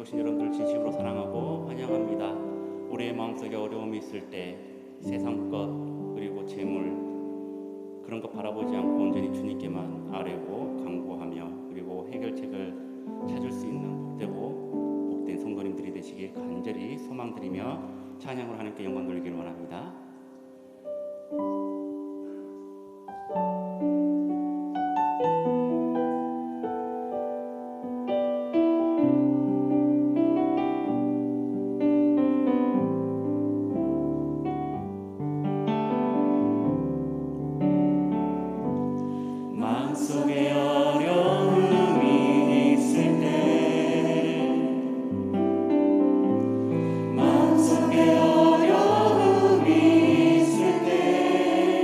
오신 여러분들 진심으로 사랑하고 환영합니다. 우리의 마음속에 어려움이 있을 때 세상 것 그리고 재물 그런 것 바라보지 않고 온전히 주님께만 아뢰고 간구하며 그리고 해결책을 찾을 수 있는 복된 성도님들이 되시길 간절히 소망드리며 찬양으로 하나님께 영광 돌리기를 원합니다. 마음속에 어려움이 있을 때 마음속에 어려움이 있을 때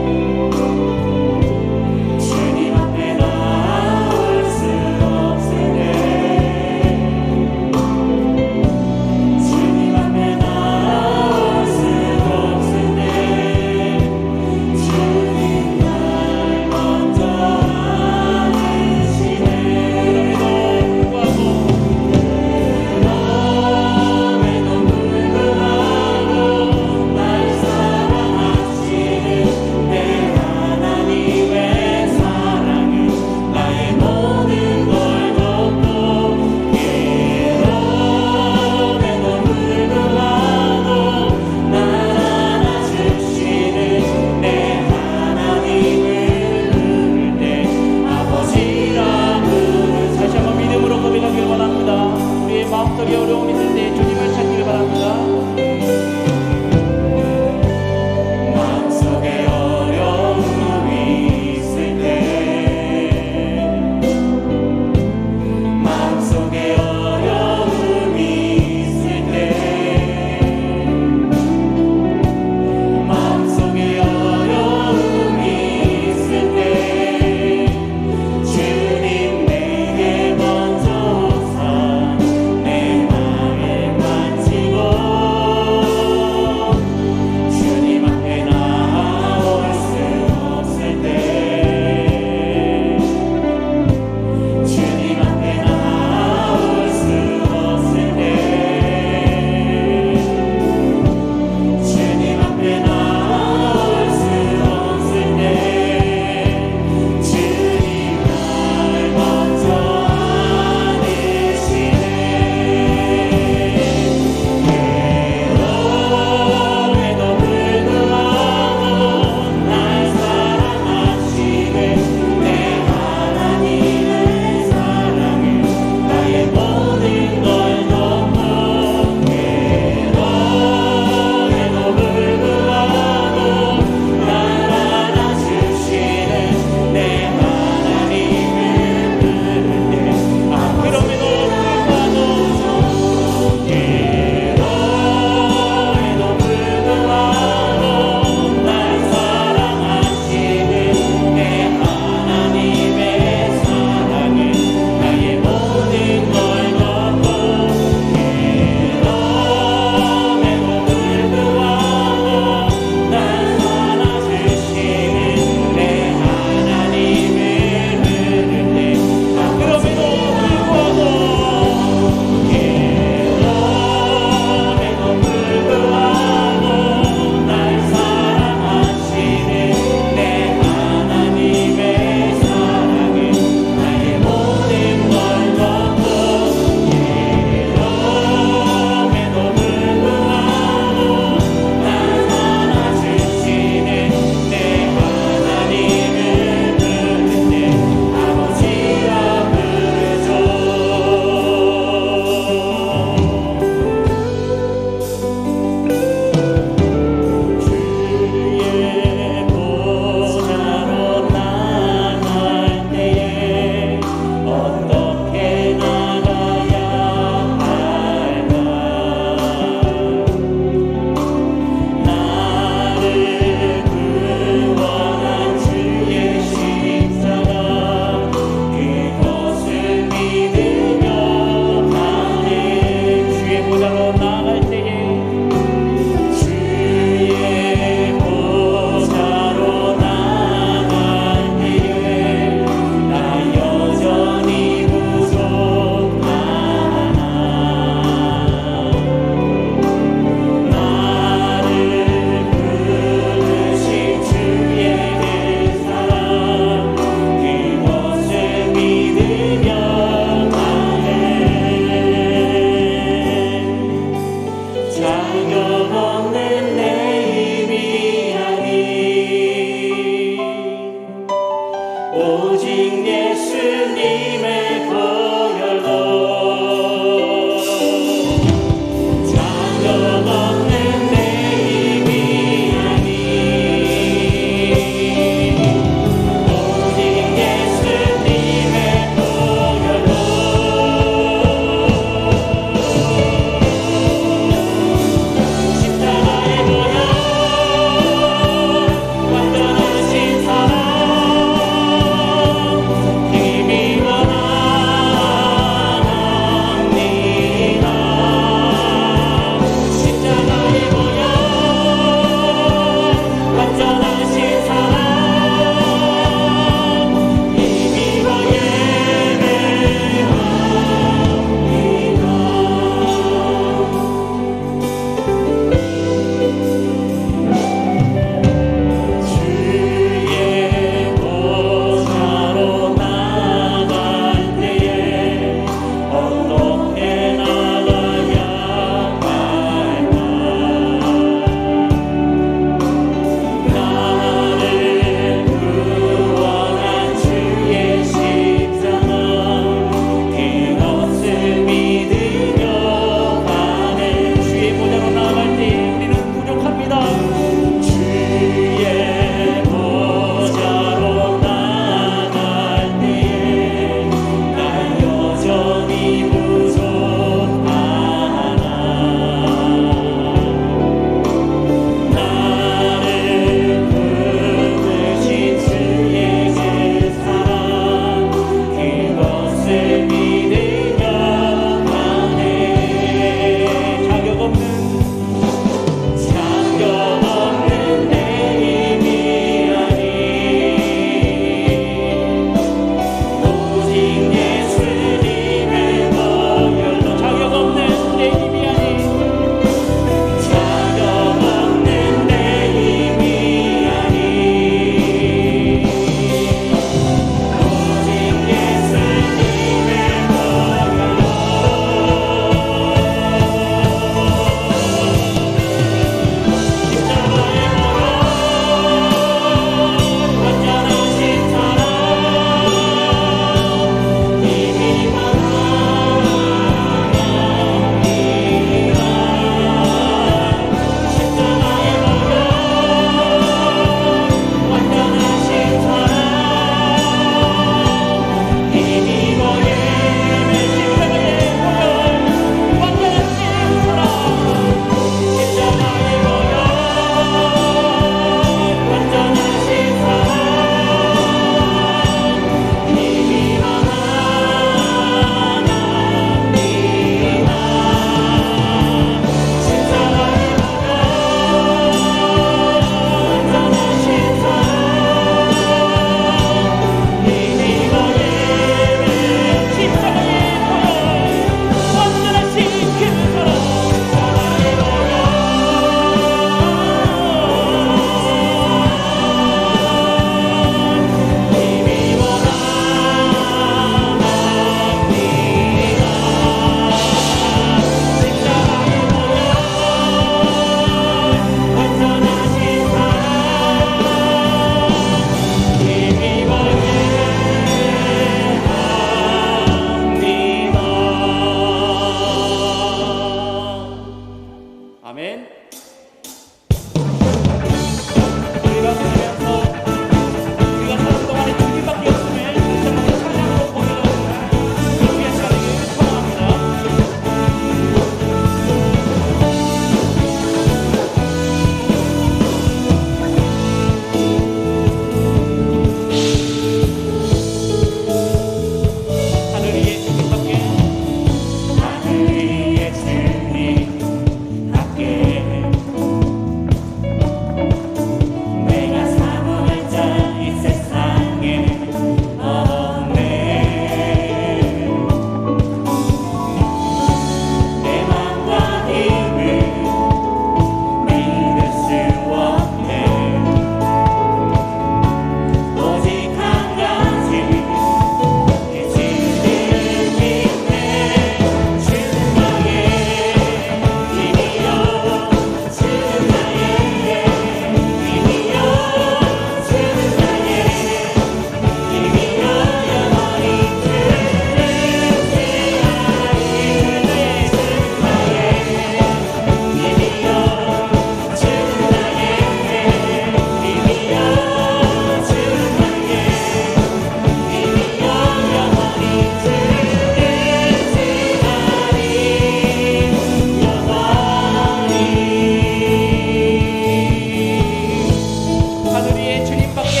하늘 위에 주님밖에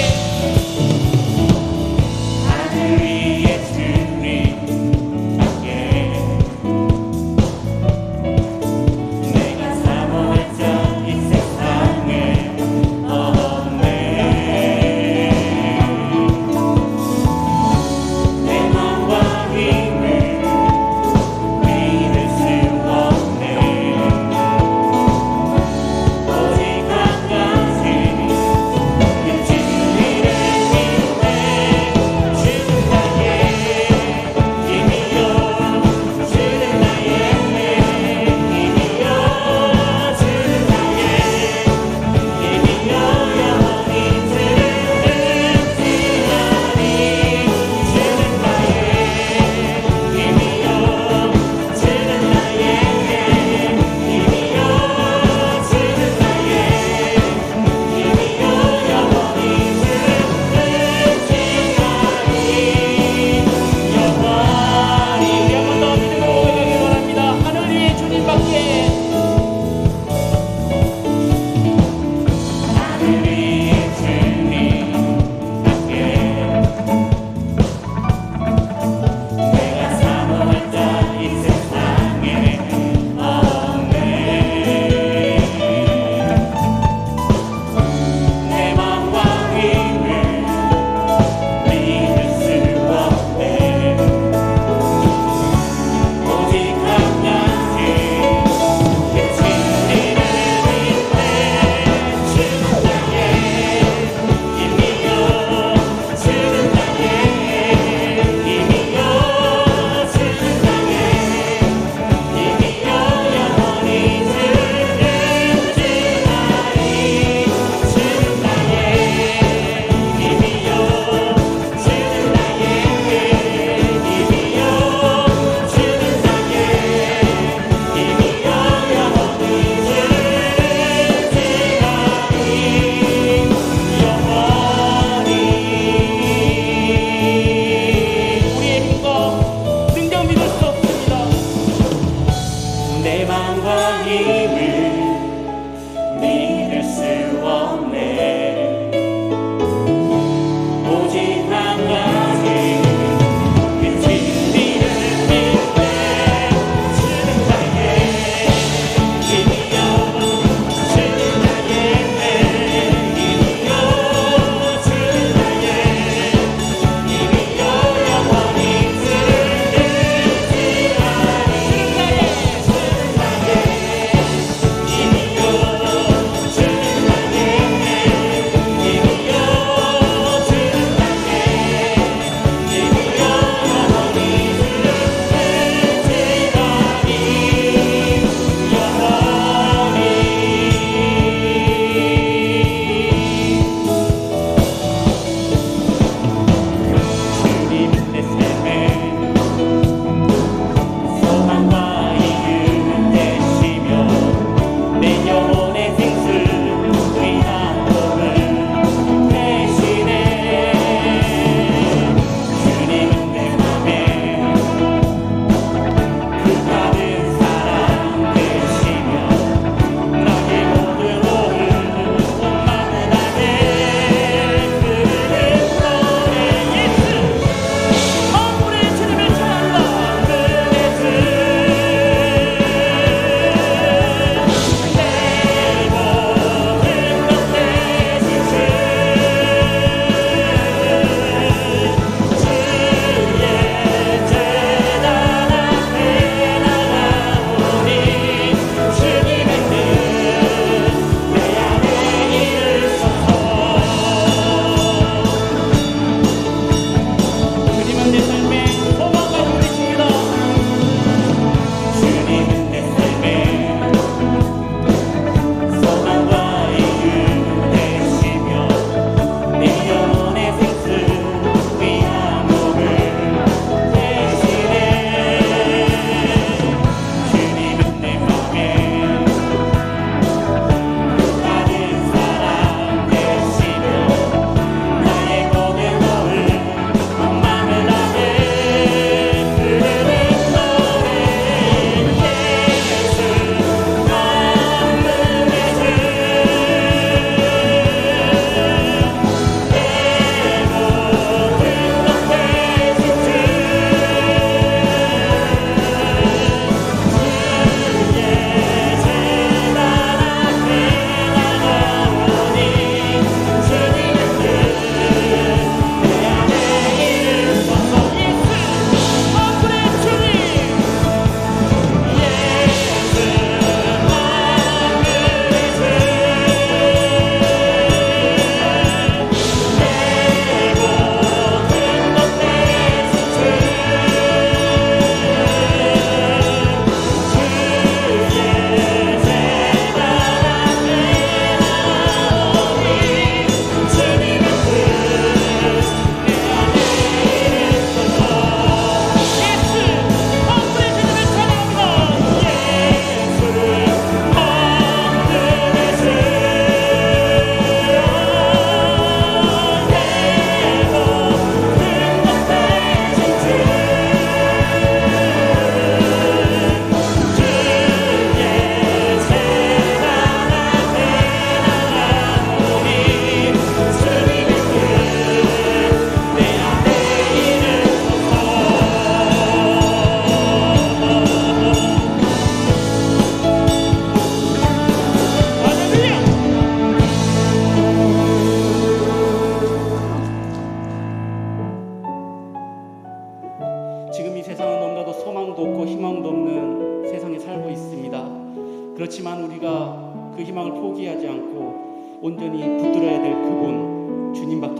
하늘 위에 주님밖에 내가 사모했던 이 세상에 없네. 내 마음과 힘을 믿을 수 없네. 오직 한 가지 잊지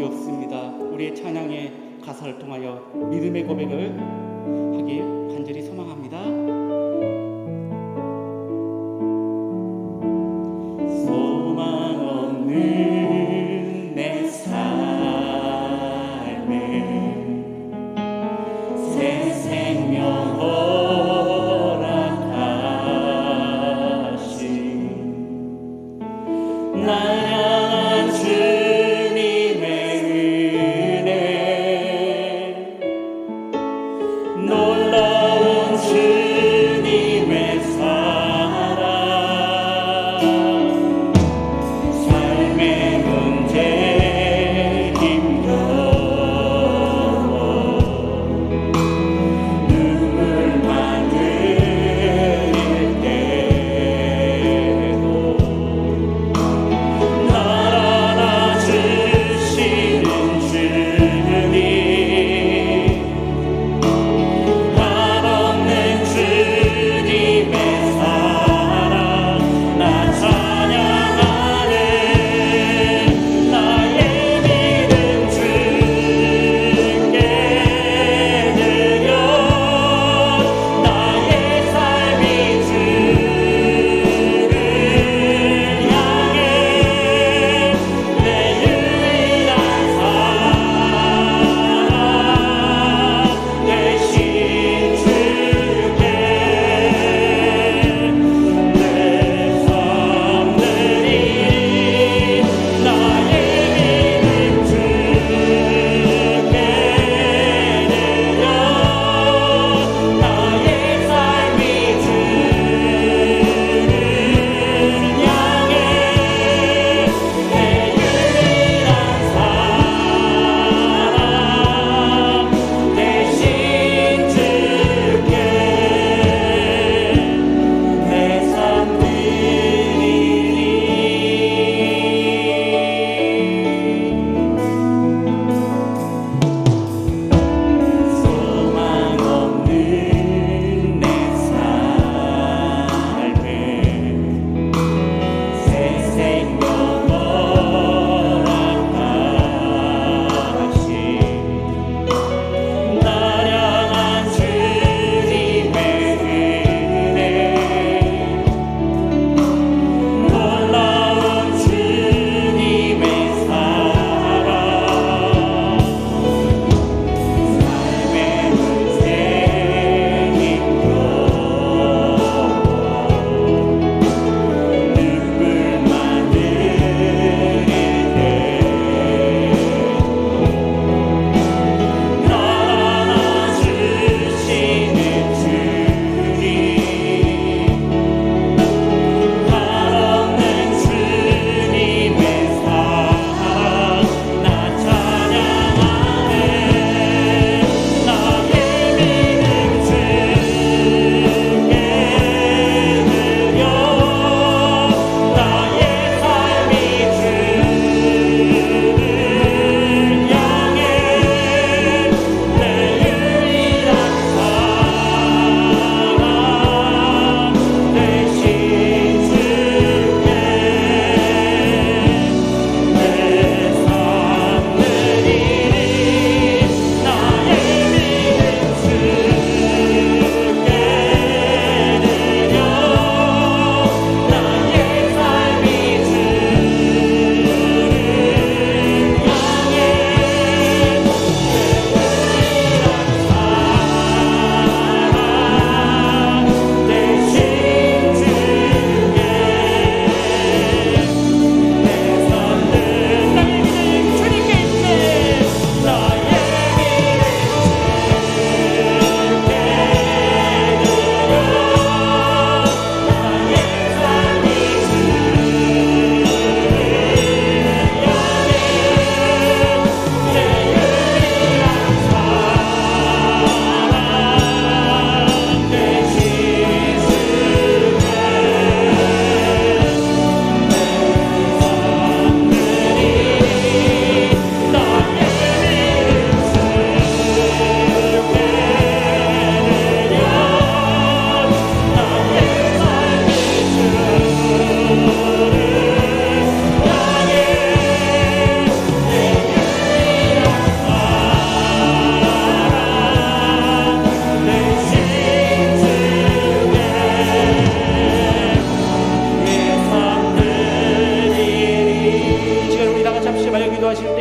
수밖에 없습니다. 우리의 찬양의 가사를 통하여 믿음의 고백을 하길 간절히 소망합니다. 소망 없는 내 삶에 새 생명 허락하신 날 향한 주님의 은혜 놀라운 주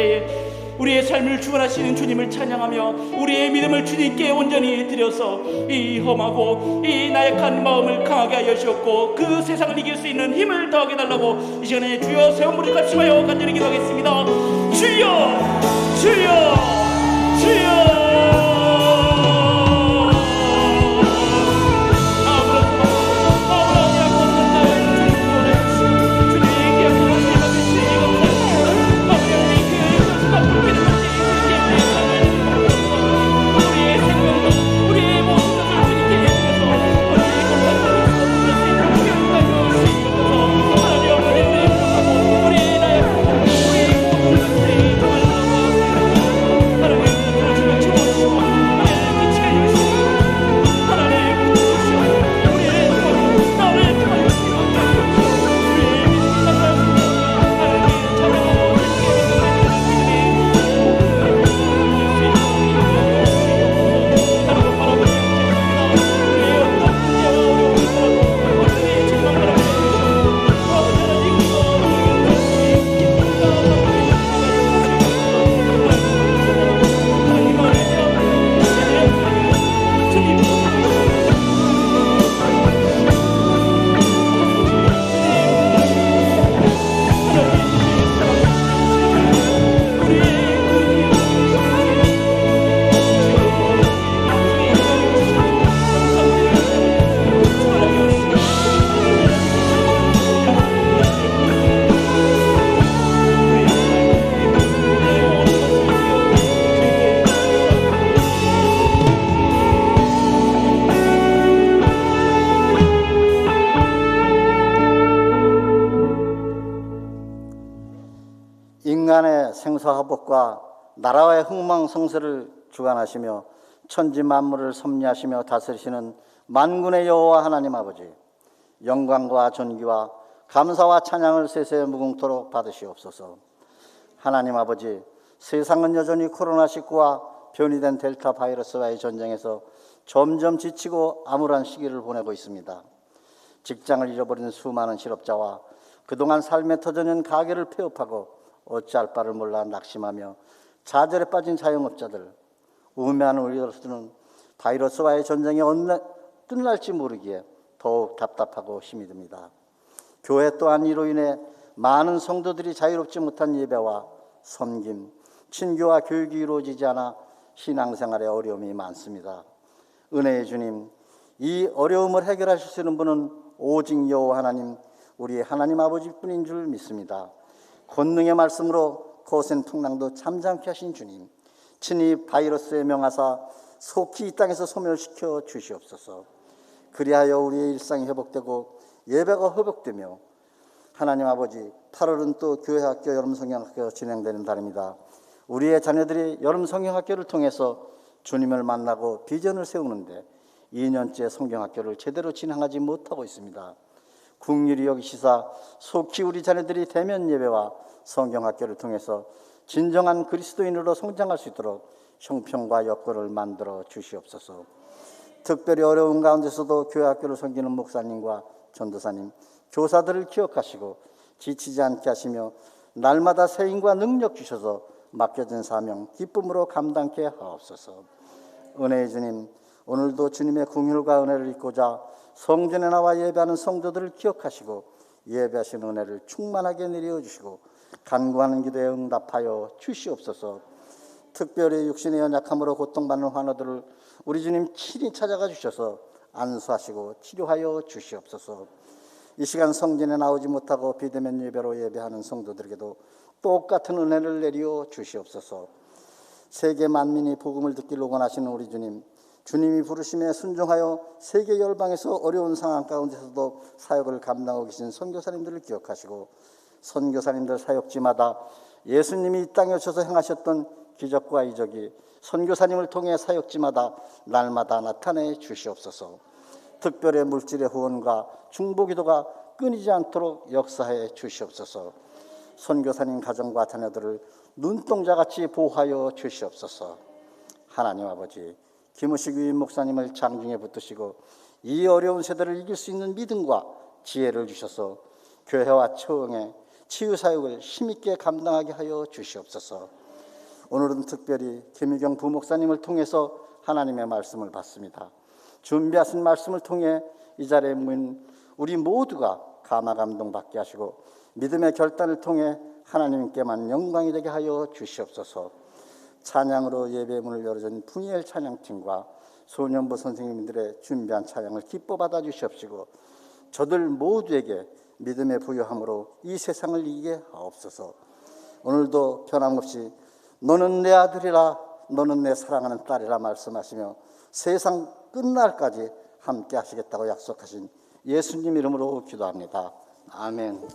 때에 우리의 삶을 주관하시는 주님을 찬양하며 우리의 믿음을 주님께 온전히 드려서 이 험하고 이 나약한 마음을 강하게 하여 주셨고 그 세상을 이길 수 있는 힘을 더하게 달라고 이 시간에 주여 세운 무릎 같이하여 간절히 기도하겠습니다. 주여 주여 주여. 인간의 생사화복과 나라의 흥망성쇠를 주관하시며 천지 만물을 섭리하시며 다스리시는 만군의 여호와 하나님 아버지, 영광과 존귀와 감사와 찬양을 세세 무궁토록 받으시옵소서. 하나님 아버지, 세상은 여전히 코로나19와 변이된 델타 바이러스와의 전쟁에서 점점 지치고 암울한 시기를 보내고 있습니다. 직장을 잃어버린 수많은 실업자와 그동안 삶의 터전인 가게를 폐업하고 어찌할 바를 몰라 낙심하며 좌절에 빠진 자영업자들, 우매한 우리로서는 바이러스와의 전쟁이 언제 끝날지 모르기에 더욱 답답하고 힘이 듭니다. 교회 또한 이로 인해 많은 성도들이 자유롭지 못한 예배와 섬김, 친교와 교육이 이루어지지 않아 신앙생활에 어려움이 많습니다. 은혜의 주님, 이 어려움을 해결하실 수 있는 분은 오직 여호와 하나님, 우리 하나님 아버지뿐인 줄 믿습니다. 권능의 말씀으로 거센 풍랑도 잠잠케 하신 주님, 친히 바이러스에 명하사 속히 이 땅에서 소멸시켜 주시옵소서. 그리하여 우리의 일상이 회복되고 예배가 회복되며 하나님 아버지, 8월은 또 교회학교 여름성경학교 진행되는 달입니다. 우리의 자녀들이 여름성경학교를 통해서 주님을 만나고 비전을 세우는데 2년째 성경학교를 제대로 진행하지 못하고 있습니다. 국률이 여기시사 속히 우리 자녀들이 대면 예배와 성경학교를 통해서 진정한 그리스도인으로 성장할 수 있도록 형편과 여건을 만들어 주시옵소서. 특별히 어려운 가운데서도 교회학교를 섬기는 목사님과 전도사님, 교사들을 기억하시고 지치지 않게 하시며 날마다 세임과 능력 주셔서 맡겨진 사명 기쁨으로 감당케 하옵소서. 은혜의 주님, 오늘도 주님의 긍휼과 은혜를 입고자 성전에 나와 예배하는 성도들을 기억하시고 예배하신 은혜를 충만하게 내려주시고 간구하는 기도에 응답하여 주시옵소서. 특별히 육신의 연약함으로 고통받는 환우들을 우리 주님 친히 찾아가 주셔서 안수하시고 치료하여 주시옵소서. 이 시간 성전에 나오지 못하고 비대면 예배로 예배하는 성도들에게도 똑같은 은혜를 내려 주시옵소서. 세계 만민이 복음을 듣기를 원하시는 우리 주님, 주님이 부르심에 순종하여 세계 열방에서 어려운 상황 가운데서도 사역을 감당하고 계신 선교사님들을 기억하시고 선교사님들 사역지마다 예수님이 이 땅에 오셔서 행하셨던 기적과 이적이 선교사님을 통해 사역지마다 날마다 나타내 주시옵소서. 특별히 물질의 후원과 중보기도가 끊이지 않도록 역사해 주시옵소서. 선교사님 가정과 자녀들을 눈동자같이 보호하여 주시옵소서. 하나님 아버지, 김우식 위임 목사님을 장중에 붙드시고 이 어려운 세대를 이길 수 있는 믿음과 지혜를 주셔서 교회와 처응에 치유 사역을 힘있게 감당하게 하여 주시옵소서. 오늘은 특별히 김유경 부목사님을 통해서 하나님의 말씀을 받습니다. 준비하신 말씀을 통해 이 자리에 모인 우리 모두가 감화 감동받게 하시고 믿음의 결단을 통해 하나님께만 영광이 되게 하여 주시옵소서. 찬양으로 예배 문을 열어준 분이엘 찬양팀과 소년부 선생님들의 준비한 찬양을 기뻐 받아 주시옵시고 저들 모두에게 믿음의 부요함으로 이 세상을 이기게 하옵소서. 오늘도 변함없이 너는 내 아들이라 너는 내 사랑하는 딸이라 말씀하시며 세상 끝날까지 함께 하시겠다고 약속하신 예수님 이름으로 기도합니다. 아멘.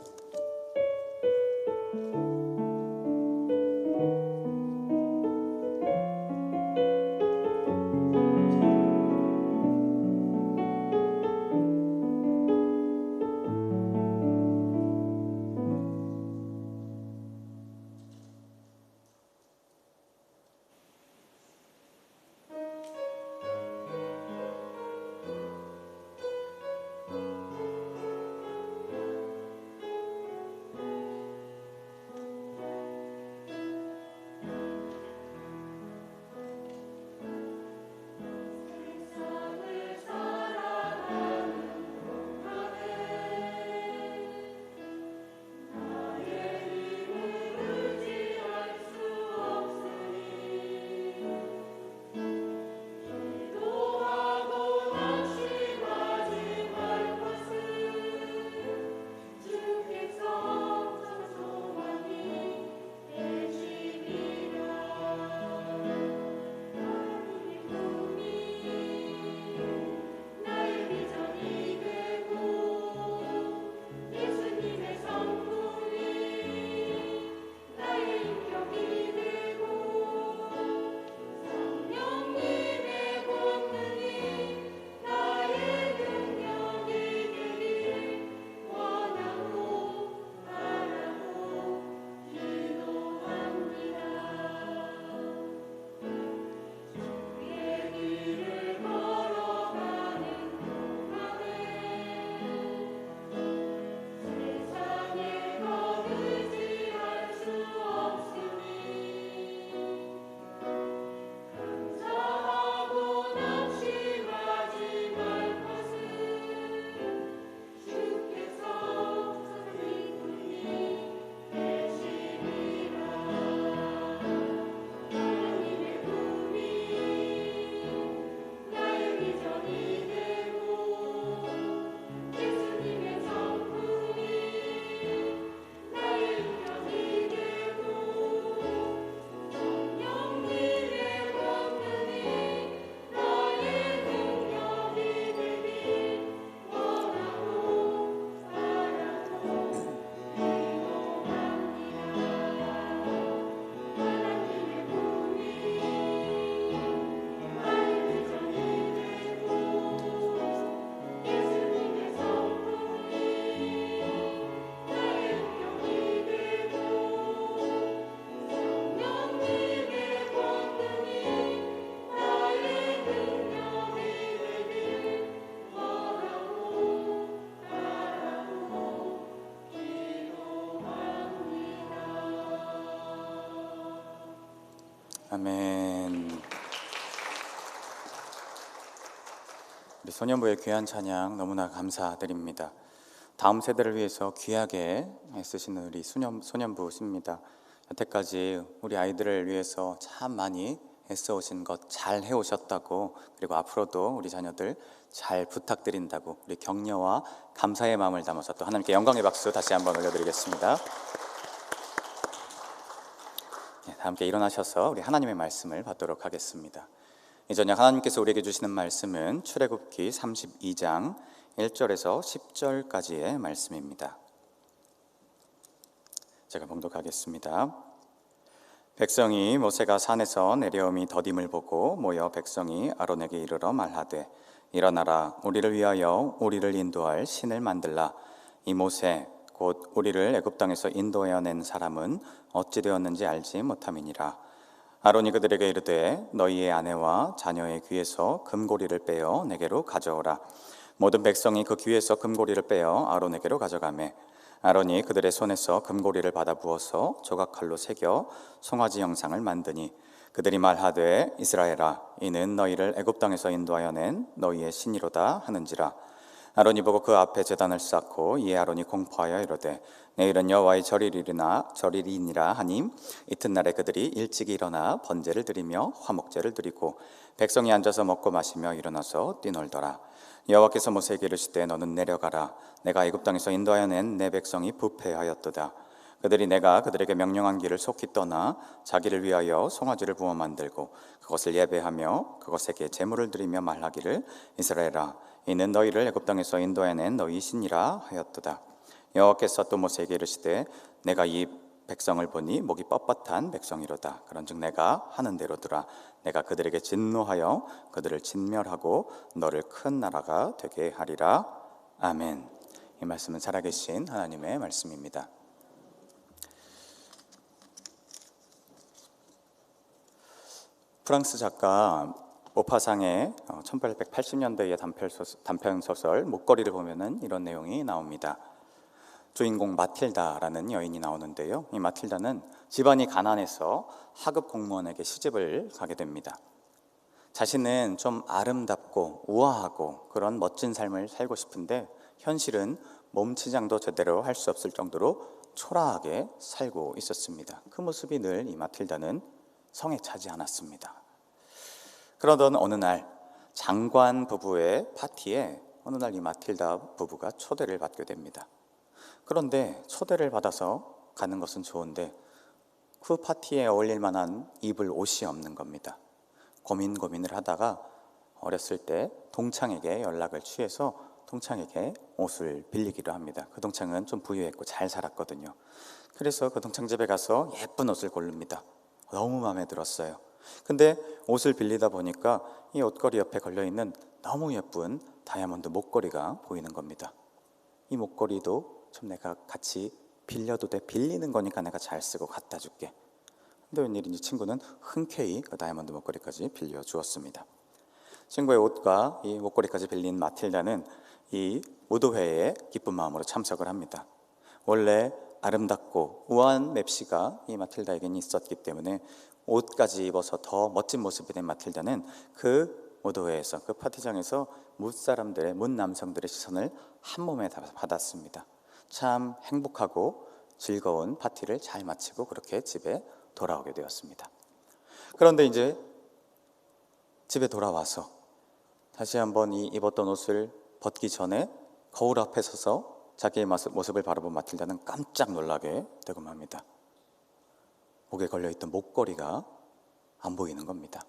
아멘. 우리 소년부의 귀한 찬양 너무나 감사드립니다. 다음 세대를 위해서 귀하게 애쓰시는 우리 소년부십니다. 여태까지 우리 아이들을 위해서 참 많이 애써오신 것 잘 해오셨다고, 그리고 앞으로도 우리 자녀들 잘 부탁드린다고 우리 격려와 감사의 마음을 담아서 또 하나님께 영광의 박수 다시 한번 올려드리겠습니다. 다 함께 일어나셔서 우리 하나님의 말씀을 받도록 하겠습니다. 이 저녁 하나님께서 우리에게 주시는 말씀은 출애굽기 32장 1절에서 10절까지의 말씀입니다. 제가 봉독하겠습니다. 백성이 모세가 산에서 내려옴이 더딤을 보고 모여 백성이 아론에게 이르러 말하되 일어나라, 우리를 위하여 우리를 인도할 신을 만들라. 이 모세 곧 우리를 애굽 땅에서 인도하여 낸 사람은 어찌 되었는지 알지 못함이니라. 아론이 그들에게 이르되 너희의 아내와 자녀의 귀에서 금고리를 빼어 내게로 가져오라. 모든 백성이 그 귀에서 금고리를 빼어 아론에게로 가져가매 아론이 그들의 손에서 금고리를 받아 부어서 조각칼로 새겨 송아지 형상을 만드니 그들이 말하되 이스라엘아 이는 너희를 애굽 땅에서 인도하여 낸 너희의 신이로다 하는지라. 아론이 보고 그 앞에 제단을 쌓고 이에 아론이 공포하여 이르되 내일은 여호와의 절일이니라 하니 이튿날에 그들이 일찍 일어나 번제를 드리며 화목제를 드리고 백성이 앉아서 먹고 마시며 일어나서 뛰놀더라. 여호와께서 모세에게 이르시되 너는 내려가라. 내가 애굽 땅에서 인도하여 낸 내 백성이 부패하였도다. 그들이 내가 그들에게 명령한 길을 속히 떠나 자기를 위하여 송아지를 부어 만들고 그것을 예배하며 그것에게 제물을 드리며 말하기를 이스라엘아 이는 너희를 애굽 땅에서 인도해 낸 너희 신이라 하였도다. 여호와께서 또 모세에게 이르시되 내가 이 백성을 보니 목이 뻣뻣한 백성이로다. 그런즉 내가 하는 대로 들으라. 내가 그들에게 진노하여 그들을 진멸하고 너를 큰 나라가 되게 하리라. 아멘. 이 말씀은 살아계신 하나님의 말씀입니다. 프랑스 작가 모파상의 1880년대의 단편소설 목걸이를 보면은 이런 내용이 나옵니다. 주인공 마틸다라는 여인이 나오는데요. 이 마틸다는 집안이 가난해서 하급 공무원에게 시집을 가게 됩니다. 자신은 좀 아름답고 우아하고 그런 멋진 삶을 살고 싶은데 현실은 몸치장도 제대로 할 수 없을 정도로 초라하게 살고 있었습니다. 그 모습이 늘 이 마틸다는 성에 차지 않았습니다. 그러던 어느 날 장관 부부의 파티에 어느 날 이 마틸다 부부가 초대를 받게 됩니다. 그런데 초대를 받아서 가는 것은 좋은데 그 파티에 어울릴 만한 입을 옷이 없는 겁니다. 고민을 하다가 어렸을 때 동창에게 연락을 취해서 동창에게 옷을 빌리기로 합니다. 그 동창은 좀 부유했고 잘 살았거든요. 그래서 그 동창 집에 가서 예쁜 옷을 고릅니다. 너무 마음에 들었어요. 근데 옷을 빌리다 보니까 이 옷걸이 옆에 걸려있는 너무 예쁜 다이아몬드 목걸이가 보이는 겁니다. 이 목걸이도 좀 내가 같이 빌려도 돼? 빌리는 거니까 내가 잘 쓰고 갖다 줄게. 근데 웬일인지 친구는 흔쾌히 그 다이아몬드 목걸이까지 빌려주었습니다. 친구의 옷과 이 목걸이까지 빌린 마틸다는 이 무도회에 기쁜 마음으로 참석을 합니다. 원래 아름답고 우아한 맵시가 이 마틸다에게는 있었기 때문에 옷까지 입어서 더 멋진 모습이 된 마틸다는 그 무도회에서 그 파티장에서 무사람들의 남성들의 시선을 한 몸에 다 받았습니다. 참 행복하고 즐거운 파티를 잘 마치고 그렇게 집에 돌아오게 되었습니다. 그런데 이제 집에 돌아와서 다시 한번 이 입었던 옷을 벗기 전에 거울 앞에 서서 자기의 모습을 바라본 마틸다는 깜짝 놀라게 되고 맙니다. 목에 걸려있던 목걸이가 안 보이는 겁니다.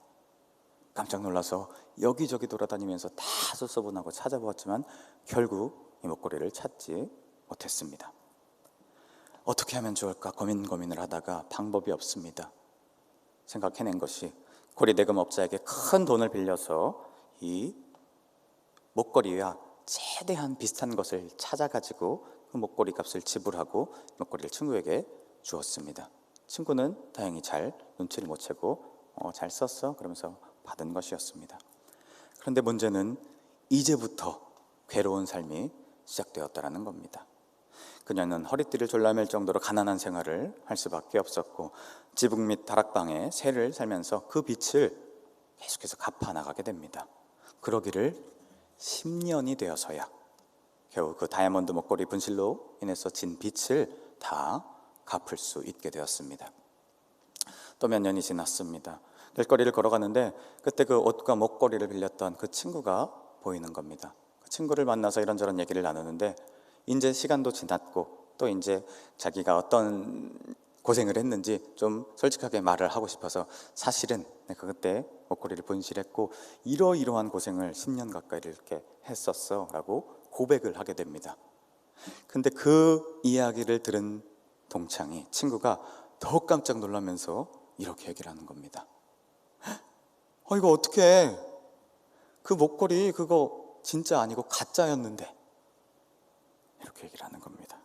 깜짝 놀라서 여기저기 돌아다니면서 다 수소문하고 찾아보았지만 결국 이 목걸이를 찾지 못했습니다. 어떻게 하면 좋을까 고민을 하다가 방법이 없습니다. 생각해낸 것이 고리대금업자에게 큰 돈을 빌려서 이 목걸이와 최대한 비슷한 것을 찾아가지고 그 목걸이 값을 지불하고 목걸이를 친구에게 주었습니다. 친구는 다행히 잘 눈치를 못 채고 잘 썼어 그러면서 받은 것이었습니다. 그런데 문제는 이제부터 괴로운 삶이 시작되었다는 겁니다. 그녀는 허리띠를 졸라맬 정도로 가난한 생활을 할 수밖에 없었고 지붕 및 다락방에 새를 살면서 그 빚을 계속해서 갚아나가게 됩니다. 그러기를 10년이 되어서야 겨우 그 다이아몬드 목걸이 분실로 인해서 진 빚을 다 갚을 수 있게 되었습니다. 또 몇 년이 지났습니다. 길거리를 걸어가는데 그때 그 옷과 목걸이를 빌렸던 그 친구가 보이는 겁니다. 그 친구를 만나서 이런저런 얘기를 나누는데 이제 시간도 지났고 또 이제 자기가 어떤 고생을 했는지 좀 솔직하게 말을 하고 싶어서 사실은 내가 그때 목걸이를 분실했고 이러이러한 고생을 10년 가까이 이렇게 했었어 라고 고백을 하게 됩니다. 근데 그 이야기를 들은 동창이 친구가 더 깜짝 놀라면서 이렇게 얘기를 하는 겁니다. 이거 어떡해, 그 목걸이 그거 진짜 아니고 가짜였는데, 이렇게 얘기를 하는 겁니다.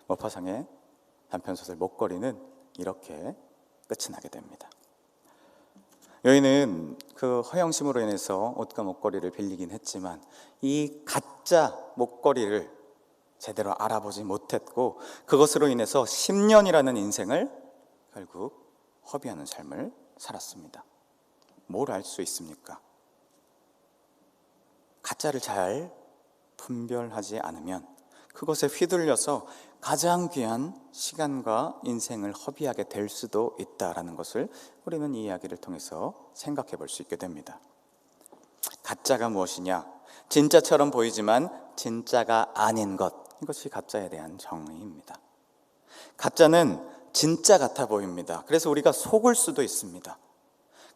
모파상의 단편소설 목걸이는 이렇게 끝이 나게 됩니다. 여인은 그 허영심으로 인해서 옷과 목걸이를 빌리긴 했지만 이 가짜 목걸이를 제대로 알아보지 못했고 그것으로 인해서 10년이라는 인생을 결국 허비하는 삶을 살았습니다. 뭘 알 수 있습니까? 가짜를 잘 분별하지 않으면 그것에 휘둘려서 가장 귀한 시간과 인생을 허비하게 될 수도 있다라는 것을 우리는 이 이야기를 통해서 생각해 볼 수 있게 됩니다. 가짜가 무엇이냐? 진짜처럼 보이지만 진짜가 아닌 것, 이것이 가짜에 대한 정의입니다. 가짜는 진짜 같아 보입니다. 그래서 우리가 속을 수도 있습니다.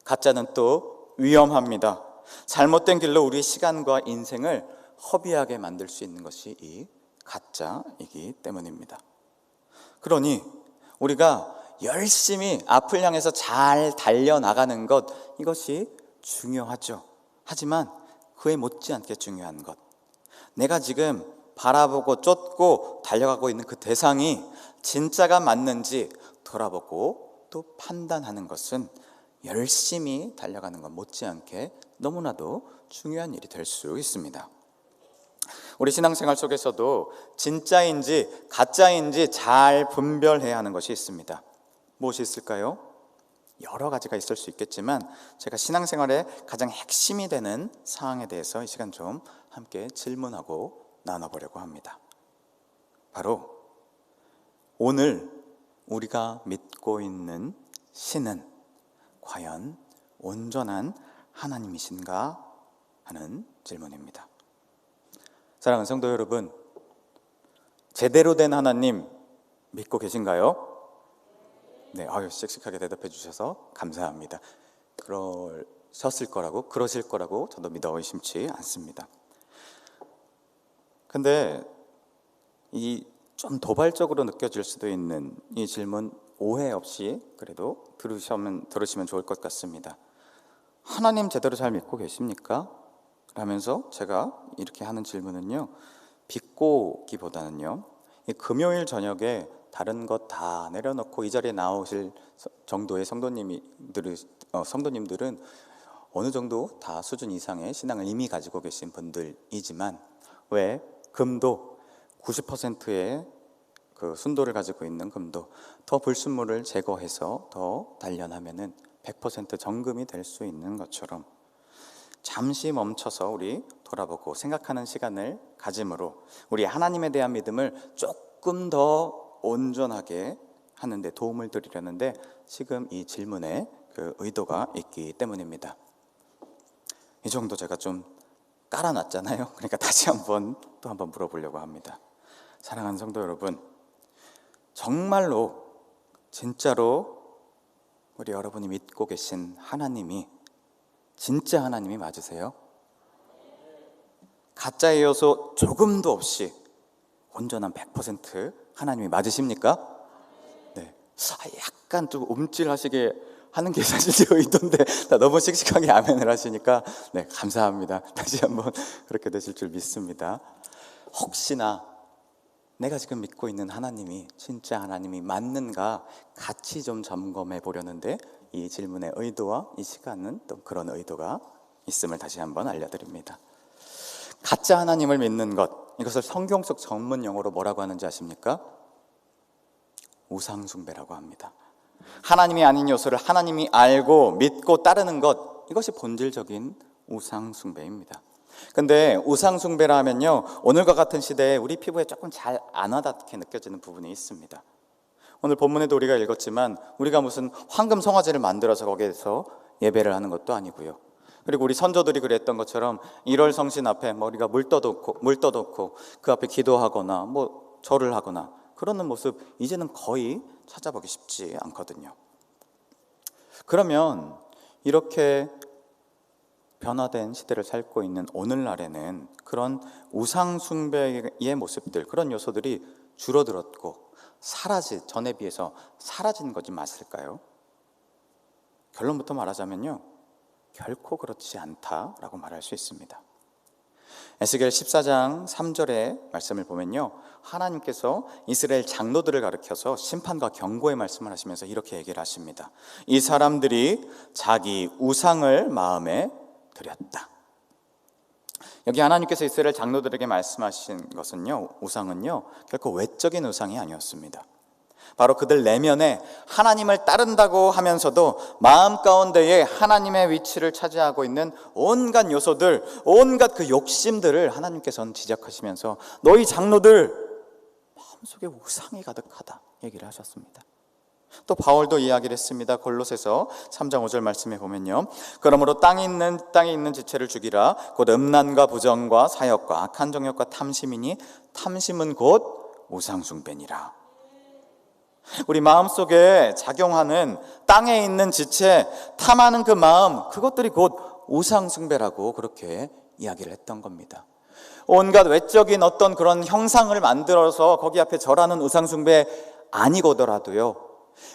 가짜는 또 위험합니다. 잘못된 길로 우리의 시간과 인생을 허비하게 만들 수 있는 것이 이 가짜이기 때문입니다. 그러니 우리가 열심히 앞을 향해서 잘 달려나가는 것, 이것이 중요하죠. 하지만 그에 못지않게 중요한 것, 내가 지금 바라보고 쫓고 달려가고 있는 그 대상이 진짜가 맞는지 돌아보고 또 판단하는 것은 열심히 달려가는 것 못지않게 너무나도 중요한 일이 될 수 있습니다. 우리 신앙생활 속에서도 진짜인지 가짜인지 잘 분별해야 하는 것이 있습니다. 무엇이 있을까요? 여러 가지가 있을 수 있겠지만 제가 신앙생활의 가장 핵심이 되는 사항에 대해서 이 시간 좀 함께 질문하고 나눠보려고 합니다. 바로 오늘 우리가 믿고 있는 신은 과연 온전한 하나님이신가 하는 질문입니다. 사랑하는 성도 여러분, 제대로 된 하나님 믿고 계신가요? 네, 씩씩하게 대답해 주셔서 감사합니다. 그러실 거라고 저도 믿어 의심치 않습니다. 근데 이 좀 도발적으로 느껴질 수도 있는 이 질문 오해 없이 그래도 들으시면 좋을 것 같습니다. 하나님 제대로 잘 믿고 계십니까? 라면서 제가 이렇게 하는 질문은요, 비꼬기보다는요, 이 금요일 저녁에 다른 것 다 내려놓고 이 자리에 나오실 정도의 성도님들은 어느 정도 다 수준 이상의 신앙을 이미 가지고 계신 분들이지만 왜 금도 90%의 그 순도를 가지고 있는 금도 더 불순물을 제거해서 더 단련하면은 100% 정금이 될 수 있는 것처럼 잠시 멈춰서 우리 돌아보고 생각하는 시간을 가짐으로 우리 하나님에 대한 믿음을 조금 더 온전하게 하는데 도움을 드리려는데 지금 이 질문에 그 의도가 있기 때문입니다. 이 정도 제가 좀 깔아놨잖아요. 그러니까 다시 한번 물어보려고 합니다. 사랑하는 성도 여러분, 정말로 진짜로 우리 여러분이 믿고 계신 하나님이 진짜 하나님이 맞으세요? 가짜의 요소 조금도 없이 온전한 100% 하나님이 맞으십니까? 네. 약간 좀 움찔하시게 하는 게 사실 제 의도인데 너무 씩씩하게 아멘을 하시니까 네, 감사합니다. 다시 한번 그렇게 되실 줄 믿습니다. 혹시나 내가 지금 믿고 있는 하나님이 진짜 하나님이 맞는가 같이 좀 점검해 보려는데 이 질문의 의도와 이 시간은 또 그런 의도가 있음을 다시 한번 알려드립니다. 가짜 하나님을 믿는 것, 이것을 성경 속 전문 용어로 뭐라고 하는지 아십니까? 우상숭배라고 합니다. 하나님이 아닌 요소를 하나님이 알고 믿고 따르는 것, 이것이 본질적인 우상숭배입니다. 근데 우상숭배라 하면요, 오늘과 같은 시대에 우리 피부에 조금 잘 안 와닿게 느껴지는 부분이 있습니다. 오늘 본문에도 우리가 읽었지만 우리가 무슨 황금 송아지를 만들어서 거기에서 예배를 하는 것도 아니고요. 그리고 우리 선조들이 그랬던 것처럼 1월 성신 앞에 머리가 물 떠놓고 그 앞에 기도하거나 절을 하거나 그러는 모습 이제는 거의 찾아보기 쉽지 않거든요. 그러면 이렇게 변화된 시대를 살고 있는 오늘날에는 그런 우상 숭배의 모습들, 그런 요소들이 줄어들었고 전에 비해서 사라진 것이 맞을까요? 결론부터 말하자면요, 결코 그렇지 않다라고 말할 수 있습니다. 에스겔 14장 3절의 말씀을 보면요, 하나님께서 이스라엘 장로들을 가리켜서 심판과 경고의 말씀을 하시면서 이렇게 얘기를 하십니다. 이 사람들이 자기 우상을 마음에 드렸다. 여기 하나님께서 이스라엘 장로들에게 말씀하신 것은요, 우상은요 결코 외적인 우상이 아니었습니다. 바로 그들 내면에 하나님을 따른다고 하면서도 마음 가운데에 하나님의 위치를 차지하고 있는 온갖 요소들, 온갖 그 욕심들을 하나님께서는 지적하시면서 너희 장로들 마음속에 우상이 가득하다 얘기를 하셨습니다. 또 바울도 이야기를 했습니다. 골로새서 3장 5절 말씀에 보면요, 그러므로 땅에 있는 지체를 죽이라. 곧 음란과 부정과 사역과 악한 정욕과 탐심이니 탐심은 곧 우상숭배니라. 우리 마음속에 작용하는 땅에 있는 지체, 탐하는 그 마음, 그것들이 곧 우상숭배라고 그렇게 이야기를 했던 겁니다. 온갖 외적인 어떤 그런 형상을 만들어서 거기 앞에 절하는 우상숭배 아니고더라도요,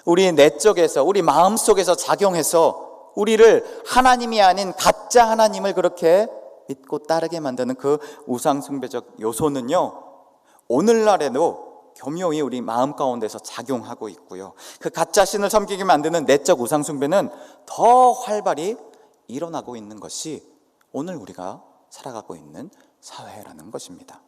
우리 내적에서, 우리 마음속에서 작용해서 우리를 하나님이 아닌 가짜 하나님을 그렇게 믿고 따르게 만드는 그 우상숭배적 요소는요, 오늘날에도 교묘히 우리 마음 가운데서 작용하고 있고요, 그 가짜 신을 섬기게 만드는 내적 우상숭배는 더 활발히 일어나고 있는 것이 오늘 우리가 살아가고 있는 사회라는 것입니다.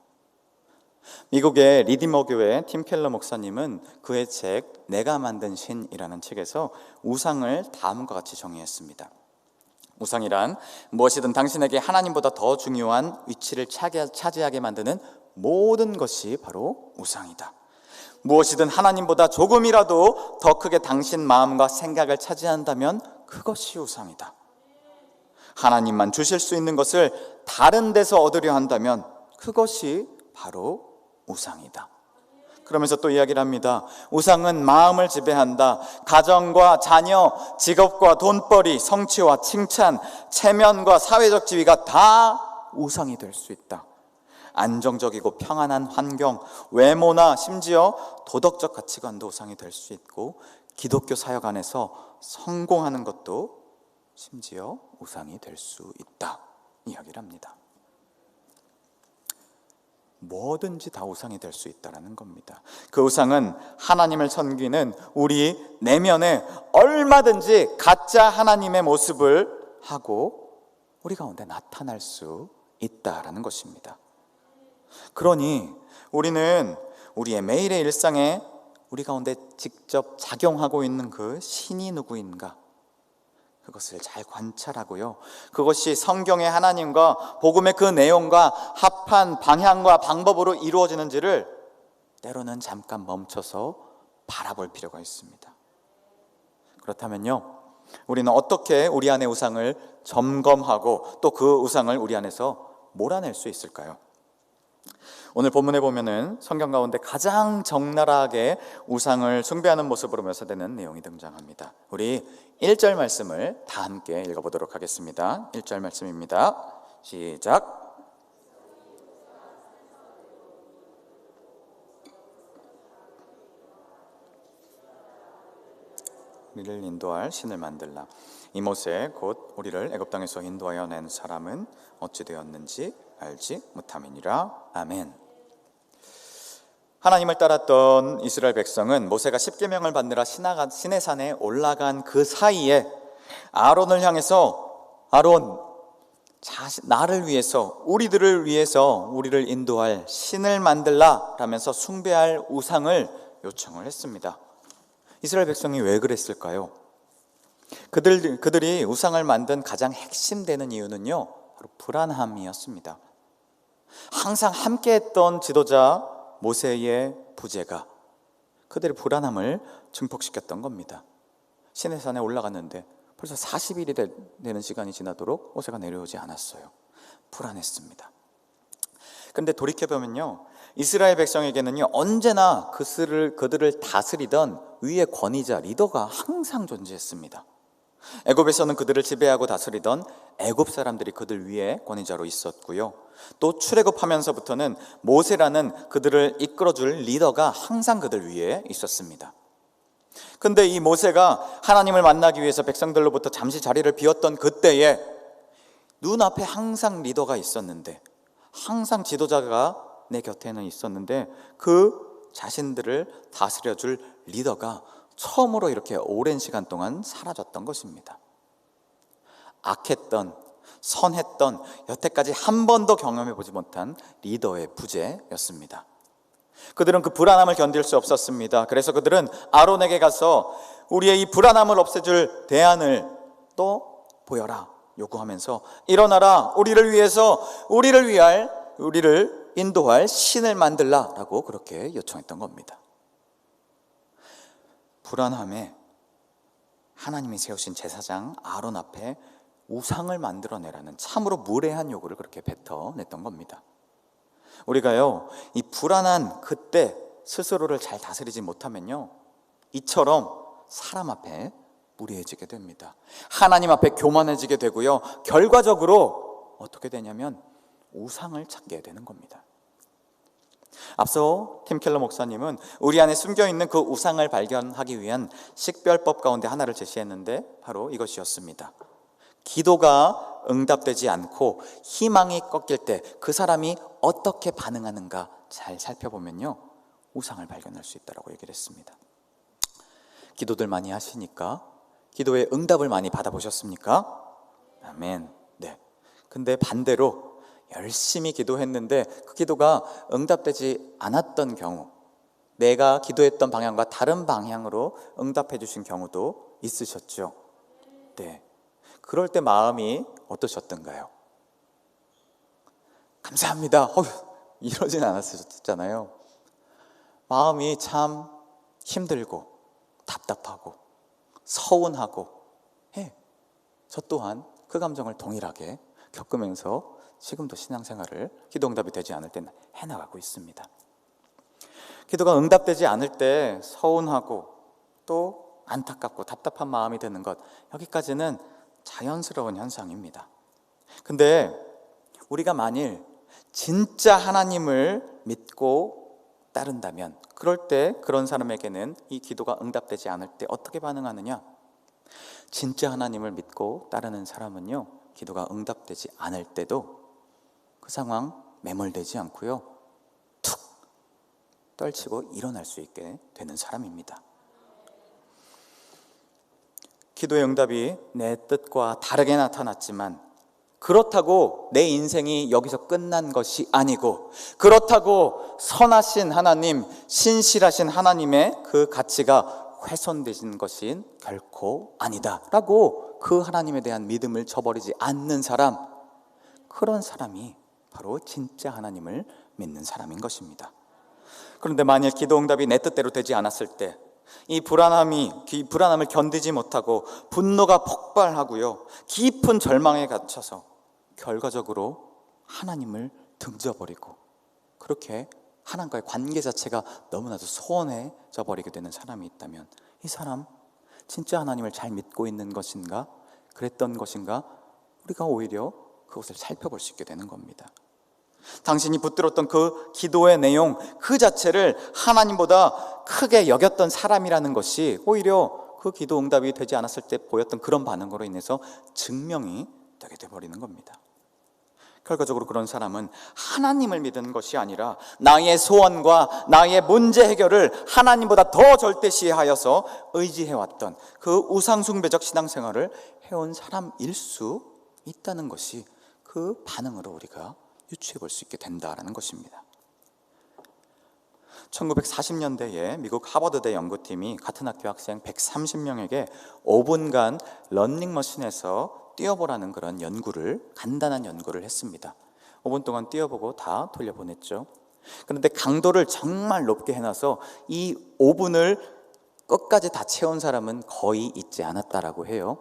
미국의 리디머 교회 팀 켈러 목사님은 그의 책 내가 만든 신이라는 책에서 우상을 다음과 같이 정의했습니다. 우상이란 무엇이든 당신에게 하나님보다 더 중요한 위치를 차지하게 만드는 모든 것이 바로 우상이다. 무엇이든 하나님보다 조금이라도 더 크게 당신 마음과 생각을 차지한다면 그것이 우상이다. 하나님만 주실 수 있는 것을 다른 데서 얻으려 한다면 그것이 바로 우상이다. 그러면서 또 이야기를 합니다. 우상은 마음을 지배한다. 가정과 자녀, 직업과 돈벌이, 성취와 칭찬, 체면과 사회적 지위가 다 우상이 될 수 있다. 안정적이고 평안한 환경, 외모나 심지어 도덕적 가치관도 우상이 될 수 있고, 기독교 사역 안에서 성공하는 것도 심지어 우상이 될 수 있다 이야기를 합니다. 뭐든지 다 우상이 될 수 있다는 겁니다. 그 우상은 하나님을 섬기는 우리 내면에 얼마든지 가짜 하나님의 모습을 하고 우리 가운데 나타날 수 있다라는 것입니다. 그러니 우리는 우리의 매일의 일상에 우리 가운데 직접 작용하고 있는 그 신이 누구인가, 그것을 잘 관찰하고요, 그것이 성경의 하나님과 복음의 그 내용과 합한 방향과 방법으로 이루어지는지를 때로는 잠깐 멈춰서 바라볼 필요가 있습니다. 그렇다면요, 우리는 어떻게 우리 안의 우상을 점검하고 또 그 우상을 우리 안에서 몰아낼 수 있을까요? 오늘 본문에 보면은 성경 가운데 가장 적나라하게 우상을 숭배하는 모습으로 묘사되는 내용이 등장합니다. 우리 1절 말씀을 다 함께 읽어보도록 하겠습니다. 1절 말씀입니다. 시작. 우리를 인도할 신을 만들라. 이 모세 곧 우리를 애굽 땅에서 인도하여 낸 사람은 어찌 되었는지 알지 못함이니라. 아멘. 하나님을 따랐던 이스라엘 백성은 모세가 십계명을 받느라 시내산에 올라간 그 사이에 아론을 향해서 아론, 나를 위해서, 우리들을 위해서 우리를 인도할 신을 만들라 라면서 숭배할 우상을 요청을 했습니다. 이스라엘 백성이 왜 그랬을까요? 그들이 우상을 만든 가장 핵심되는 이유는요, 바로 불안함이었습니다. 항상 함께했던 지도자 모세의 부재가 그들의 불안함을 증폭시켰던 겁니다. 시내산에 올라갔는데 벌써 40일이 되는 시간이 지나도록 모세가 내려오지 않았어요. 불안했습니다. 그런데 돌이켜보면요, 이스라엘 백성에게는요, 언제나 그들을 다스리던 위의 권위자, 리더가 항상 존재했습니다. 애굽에서는 그들을 지배하고 다스리던 애굽 사람들이 그들 위에 권위자로 있었고요, 또 출애굽하면서부터는 모세라는 그들을 이끌어줄 리더가 항상 그들 위에 있었습니다. 근데 이 모세가 하나님을 만나기 위해서 백성들로부터 잠시 자리를 비웠던 그때에 눈앞에 항상 리더가 있었는데, 항상 지도자가 내 곁에는 있었는데 그 자신들을 다스려줄 리더가 처음으로 이렇게 오랜 시간 동안 사라졌던 것입니다. 악했던, 선했던, 여태까지 한 번도 경험해보지 못한 리더의 부재였습니다. 그들은 그 불안함을 견딜 수 없었습니다. 그래서 그들은 아론에게 가서 우리의 이 불안함을 없애줄 대안을 또 보여라 요구하면서, 일어나라, 우리를 위해서 우리를 인도할 신을 만들라 라고 그렇게 요청했던 겁니다. 불안함에 하나님이 세우신 제사장 아론 앞에 우상을 만들어내라는 참으로 무례한 요구를 그렇게 뱉어냈던 겁니다. 우리가요, 이 불안한 그때 스스로를 잘 다스리지 못하면요, 이처럼 사람 앞에 무례해지게 됩니다. 하나님 앞에 교만해지게 되고요, 결과적으로 어떻게 되냐면 우상을 찾게 되는 겁니다. 앞서 팀 켈러 목사님은 우리 안에 숨겨있는 그 우상을 발견하기 위한 식별법 가운데 하나를 제시했는데 바로 이것이었습니다. 기도가 응답되지 않고 희망이 꺾일 때 그 사람이 어떻게 반응하는가 잘 살펴보면요, 우상을 발견할 수 있다고 얘기를 했습니다. 기도들 많이 하시니까 기도의 응답을 많이 받아보셨습니까? 아멘. 네. 근데 반대로 열심히 기도했는데 그 기도가 응답되지 않았던 경우, 내가 기도했던 방향과 다른 방향으로 응답해 주신 경우도 있으셨죠? 네. 그럴 때 마음이 어떠셨던가요? 감사합니다. 이러진 않았었잖아요. 마음이 참 힘들고 답답하고 서운하고, 저 또한 그 감정을 동일하게 겪으면서 지금도 신앙생활을 기도 응답이 되지 않을 때는 해나가고 있습니다. 기도가 응답되지 않을 때 서운하고 또 안타깝고 답답한 마음이 드는 것, 여기까지는 자연스러운 현상입니다. 근데 우리가 만일 진짜 하나님을 믿고 따른다면, 그럴 때 그런 사람에게는 이 기도가 응답되지 않을 때 어떻게 반응하느냐? 진짜 하나님을 믿고 따르는 사람은요, 기도가 응답되지 않을 때도 그 상황 매몰되지 않고요, 툭 떨치고 일어날 수 있게 되는 사람입니다. 기도의 응답이 내 뜻과 다르게 나타났지만 그렇다고 내 인생이 여기서 끝난 것이 아니고, 그렇다고 선하신 하나님, 신실하신 하나님의 그 가치가 훼손되신 것은 결코 아니다 라고 그 하나님에 대한 믿음을 저버리지 않는 사람, 그런 사람이 바로 진짜 하나님을 믿는 사람인 것입니다. 그런데 만일 기도 응답이 내 뜻대로 되지 않았을 때, 이 불안함을 견디지 못하고 분노가 폭발하고요, 깊은 절망에 갇혀서 결과적으로 하나님을 등져버리고, 그렇게 하나님과의 관계 자체가 너무나도 소원해져 버리게 되는 사람이 있다면, 이 사람 진짜 하나님을 잘 믿고 있는 것인가, 그랬던 것인가, 우리가 오히려 그것을 살펴볼 수 있게 되는 겁니다. 당신이 붙들었던 그 기도의 내용 그 자체를 하나님보다 크게 여겼던 사람이라는 것이 오히려 그 기도 응답이 되지 않았을 때 보였던 그런 반응으로 인해서 증명이 되게 돼버리는 겁니다. 결과적으로 그런 사람은 하나님을 믿는 것이 아니라 나의 소원과 나의 문제 해결을 하나님보다 더 절대시하여서 의지해왔던 그 우상숭배적 신앙생활을 해온 사람일 수 있다는 것이 그 반응으로 우리가 유추해 볼 수 있게 된다는 것입니다. 1940년대에 미국 하버드대 연구팀이 같은 학교 학생 130명에게 5분간 러닝머신에서 뛰어보라는 그런 간단한 연구를 했습니다. 5분 동안 뛰어보고 다 돌려보냈죠. 그런데 강도를 정말 높게 해놔서 이 5분을 끝까지 다 채운 사람은 거의 있지 않았다라고 해요.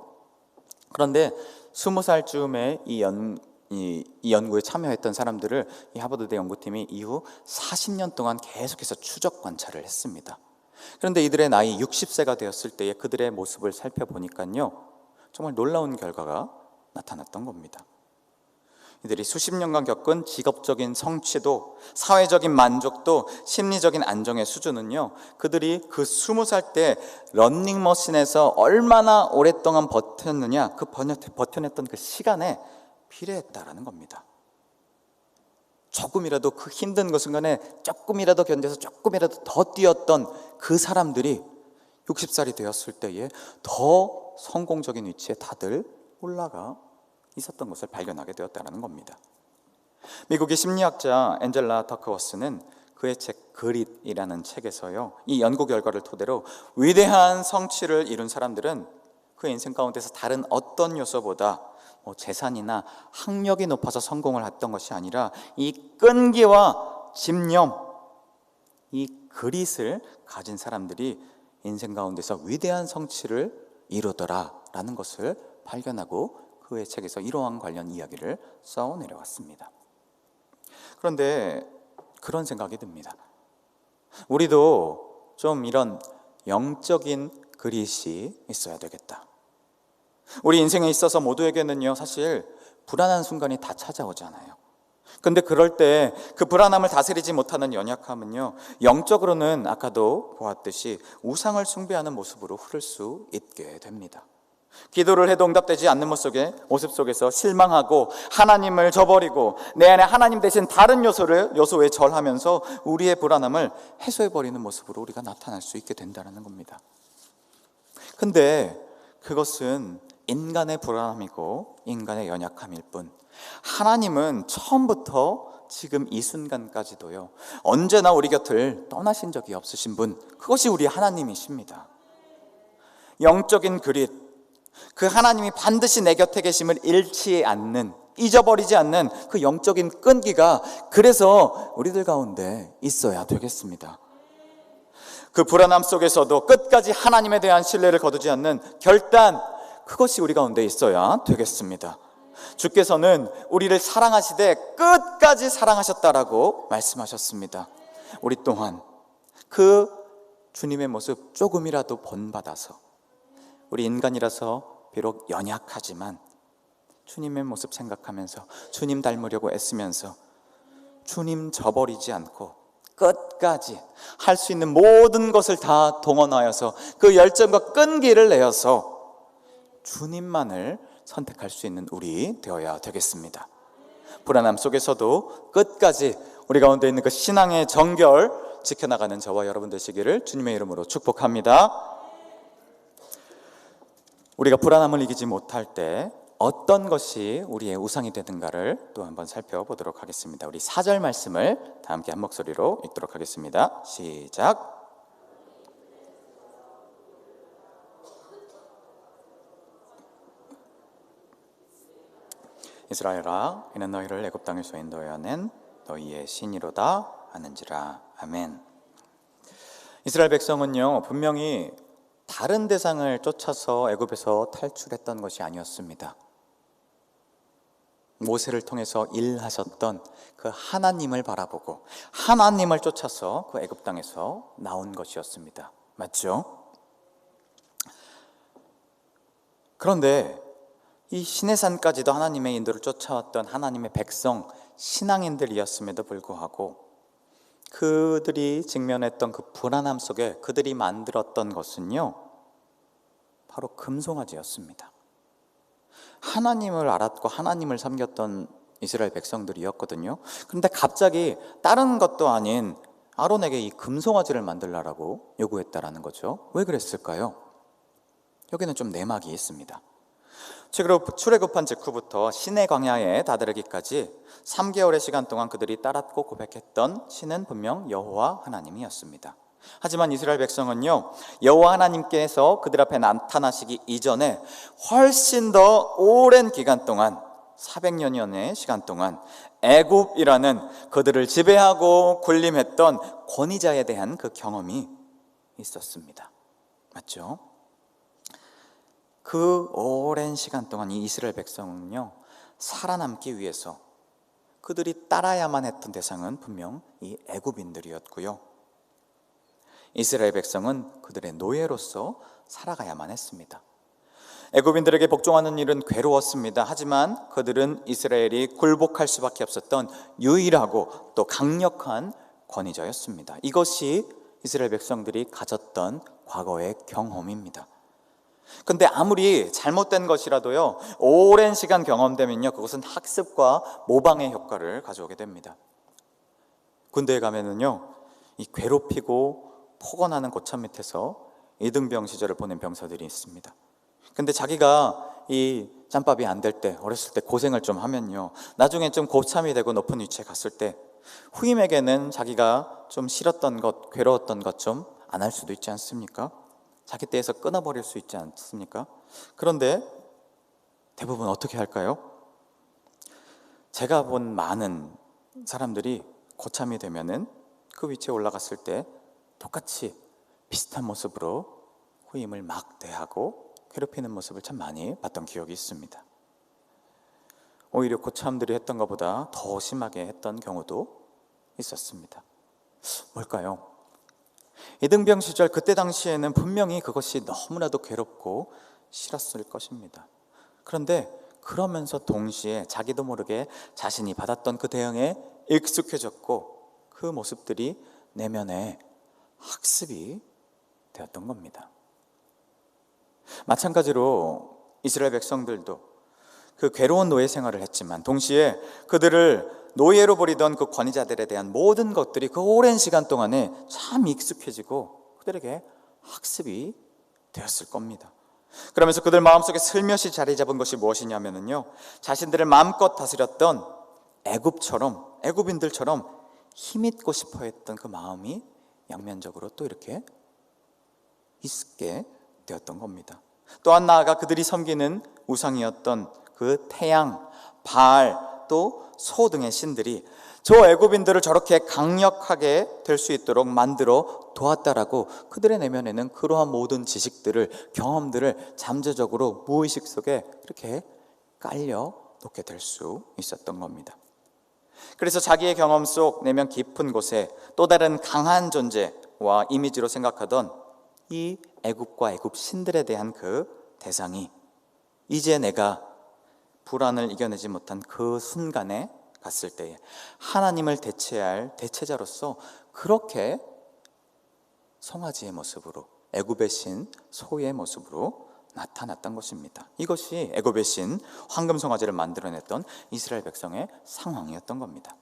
그런데 20살쯤에 이 연구에 참여했던 사람들을 이 하버드대 연구팀이 이후 40년 동안 계속해서 추적 관찰을 했습니다. 그런데 이들의 나이 60세가 되었을 때의 그들의 모습을 살펴보니까요, 정말 놀라운 결과가 나타났던 겁니다. 이들이 수십 년간 겪은 직업적인 성취도, 사회적인 만족도, 심리적인 안정의 수준은요, 그들이 그 20살 때 러닝머신에서 얼마나 오랫동안 버텼느냐, 그 버텨냈던 그 시간에 비례했다라는 겁니다. 조금이라도 그 힘든 그 순간에 조금이라도 견뎌서 조금이라도 더 뛰었던 그 사람들이 60살이 되었을 때에 더 성공적인 위치에 다들 올라가 있었던 것을 발견하게 되었다는 겁니다. 미국의 심리학자 앤젤라 더크워스는 그의 책 그릿이라는 책에서요, 이 연구 결과를 토대로 위대한 성취를 이룬 사람들은 그의 인생 가운데서 다른 어떤 요소보다 재산이나 학력이 높아서 성공을 했던 것이 아니라 이 끈기와 집념, 이 그릿을 가진 사람들이 인생 가운데서 위대한 성취를 이루더라라는 것을 발견하고 그의 책에서 이러한 관련 이야기를 써 내려왔습니다. 그런데 그런 생각이 듭니다. 우리도 좀 이런 영적인 그릿이 있어야 되겠다. 우리 인생에 있어서 모두에게는요, 사실 불안한 순간이 다 찾아오잖아요. 근데 그럴 때 그 불안함을 다스리지 못하는 연약함은요, 영적으로는 아까도 보았듯이 우상을 숭배하는 모습으로 흐를 수 있게 됩니다. 기도를 해도 응답되지 않는 모습 속에서 실망하고 하나님을 저버리고 내 안에 하나님 대신 다른 요소에 절하면서 우리의 불안함을 해소해버리는 모습으로 우리가 나타날 수 있게 된다는 겁니다. 근데 그것은 인간의 불안함이고 인간의 연약함일 뿐, 하나님은 처음부터 지금 이 순간까지도요, 언제나 우리 곁을 떠나신 적이 없으신 분, 그것이 우리 하나님이십니다. 영적인 그릿, 그 하나님이 반드시 내 곁에 계심을 잃지 않는, 잊어버리지 않는 그 영적인 끈기가 그래서 우리들 가운데 있어야 되겠습니다. 그 불안함 속에서도 끝까지 하나님에 대한 신뢰를 거두지 않는 결단, 그것이 우리 가운데 있어야 되겠습니다. 주께서는 우리를 사랑하시되 끝까지 사랑하셨다라고 말씀하셨습니다. 우리 또한 그 주님의 모습 조금이라도 본받아서, 우리 인간이라서 비록 연약하지만 주님의 모습 생각하면서 주님 닮으려고 애쓰면서 주님 저버리지 않고 끝까지 할 수 있는 모든 것을 다 동원하여서 그 열정과 끈기를 내어서 주님만을 선택할 수 있는 우리 되어야 되겠습니다. 불안함 속에서도 끝까지 우리 가운데 있는 그 신앙의 정결 지켜나가는 저와 여러분 되시기를 주님의 이름으로 축복합니다. 우리가 불안함을 이기지 못할 때 어떤 것이 우리의 우상이 되는가를 또 한번 살펴보도록 하겠습니다. 우리 4절 말씀을 다 함께 한 목소리로 읽도록 하겠습니다. 시작. 이스라엘아, 이는 너희를 애굽 땅에서 인도하여 너희의 신이로다 하는지라. 아멘. 이스라엘 백성은요, 분명히 다른 대상을 쫓아서 애굽에서 탈출했던 것이 아니었습니다. 모세를 통해서 일하셨던 그 하나님을 바라보고 하나님을 쫓아서 그 애굽 땅에서 나온 것이었습니다. 맞죠? 그런데 이 시내산까지도 하나님의 인도를 쫓아왔던 하나님의 백성, 신앙인들이었음에도 불구하고 그들이 직면했던 그 불안함 속에 그들이 만들었던 것은요, 바로 금송아지였습니다. 하나님을 알았고 하나님을 섬겼던 이스라엘 백성들이었거든요. 그런데 갑자기 다른 것도 아닌 아론에게 이 금송아지를 만들라고 요구했다라는 거죠. 왜 그랬을까요? 여기는 좀 내막이 있습니다. 출애굽한 직후부터 시내 광야에 다다르기까지 3개월의 시간 동안 그들이 따랐고 고백했던 신은 분명 여호와 하나님이었습니다. 하지만 이스라엘 백성은요, 여호와 하나님께서 그들 앞에 나타나시기 이전에 훨씬 더 오랜 기간 동안, 400년여의 시간 동안 애굽이라는 그들을 지배하고 군림했던 권위자에 대한 그 경험이 있었습니다. 맞죠? 그 오랜 시간 동안 이 이스라엘 백성은요, 살아남기 위해서 그들이 따라야만 했던 대상은 분명 이 애굽인들이었고요, 이스라엘 백성은 그들의 노예로서 살아가야만 했습니다. 애굽인들에게 복종하는 일은 괴로웠습니다. 하지만 그들은 이스라엘이 굴복할 수밖에 없었던 유일하고 또 강력한 권위자였습니다. 이것이 이스라엘 백성들이 가졌던 과거의 경험입니다. 근데 아무리 잘못된 것이라도요, 오랜 시간 경험되면요, 그것은 학습과 모방의 효과를 가져오게 됩니다. 군대에 가면은요, 이 괴롭히고 포건하는 고참 밑에서 이등병 시절을 보낸 병사들이 있습니다. 근데 자기가 이 짬밥이 안 될 때, 어렸을 때 고생을 좀 하면요, 나중에 좀 고참이 되고 높은 위치에 갔을 때 후임에게는 자기가 좀 싫었던 것, 괴로웠던 것 좀 안 할 수도 있지 않습니까? 자기 떼에서 끊어버릴 수 있지 않습니까? 그런데 대부분 어떻게 할까요? 제가 본 많은 사람들이 고참이 되면은 그 위치에 올라갔을 때 똑같이 비슷한 모습으로 후임을 막대하고 괴롭히는 모습을 참 많이 봤던 기억이 있습니다. 오히려 고참들이 했던 것보다 더 심하게 했던 경우도 있었습니다. 뭘까요? 이등병 시절 그때 당시에는 분명히 그것이 너무나도 괴롭고 싫었을 것입니다. 그런데 그러면서 동시에 자기도 모르게 자신이 받았던 그 대응에 익숙해졌고 그 모습들이 내면에 학습이 되었던 겁니다. 마찬가지로 이스라엘 백성들도 그 괴로운 노예 생활을 했지만 동시에 그들을 노예로 부리던 그 권위자들에 대한 모든 것들이 그 오랜 시간 동안에 참 익숙해지고 그들에게 학습이 되었을 겁니다. 그러면서 그들 마음속에 슬며시 자리 잡은 것이 무엇이냐면요, 자신들을 마음껏 다스렸던 애굽인들처럼 힘있고 싶어 했던 그 마음이 양면적으로 또 이렇게 있게 되었던 겁니다. 또한 나아가 그들이 섬기는 우상이었던 그 태양, 바알, 또 소 등의 신들이 저 애굽인들을 저렇게 강력하게 될 수 있도록 만들어 도왔다라고 그들의 내면에는 그러한 모든 지식들을, 경험들을 잠재적으로 무의식 속에 이렇게 깔려 놓게 될 수 있었던 겁니다. 그래서 자기의 경험 속 내면 깊은 곳에 또 다른 강한 존재와 이미지로 생각하던 이 애굽과 애굽 신들에 대한 그 대상이 이제 내가 불안을 이겨내지 못한 그 순간에 갔을 때에 하나님을 대체할 대체자로서 그렇게 송아지의 모습으로, 애굽의 신 소의 모습으로 나타났던 것입니다. 이것이 애굽의 신 황금 송아지를 만들어냈던 이스라엘 백성의 상황이었던 겁니다.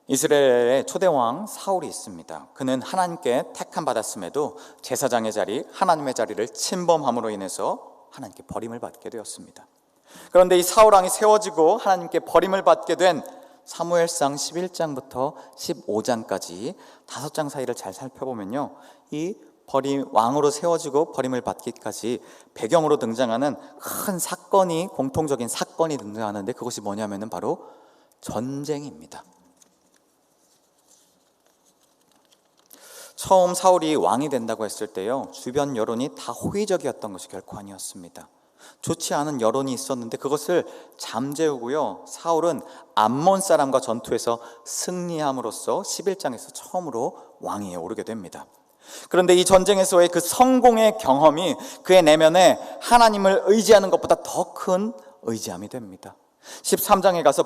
이스라엘의 초대왕 사울이 있습니다. 그는 하나님께 택함 받았음에도 제사장의 자리, 하나님의 자리를 침범함으로 인해서 하나님께 버림을 받게 되었습니다. 그런데 이 사울왕이 세워지고 하나님께 버림을 받게 된 사무엘상 11장부터 15장까지 5장 사이를 잘 살펴보면요, 이 왕으로 세워지고 버림을 받기까지 배경으로 등장하는 큰 사건이, 공통적인 사건이 등장하는데 그것이 뭐냐면은 바로 전쟁입니다. 처음 사울이 왕이 된다고 했을 때요, 주변 여론이 다 호의적이었던 것이 결코 아니었습니다. 좋지 않은 여론이 있었는데 그것을 잠재우고요, 사울은 암몬 사람과 전투에서 승리함으로써 11장에서 처음으로 왕위에 오르게 됩니다. 그런데 이 전쟁에서의 그 성공의 경험이 그의 내면에 하나님을 의지하는 것보다 더 큰 의지함이 됩니다. 13장에 가서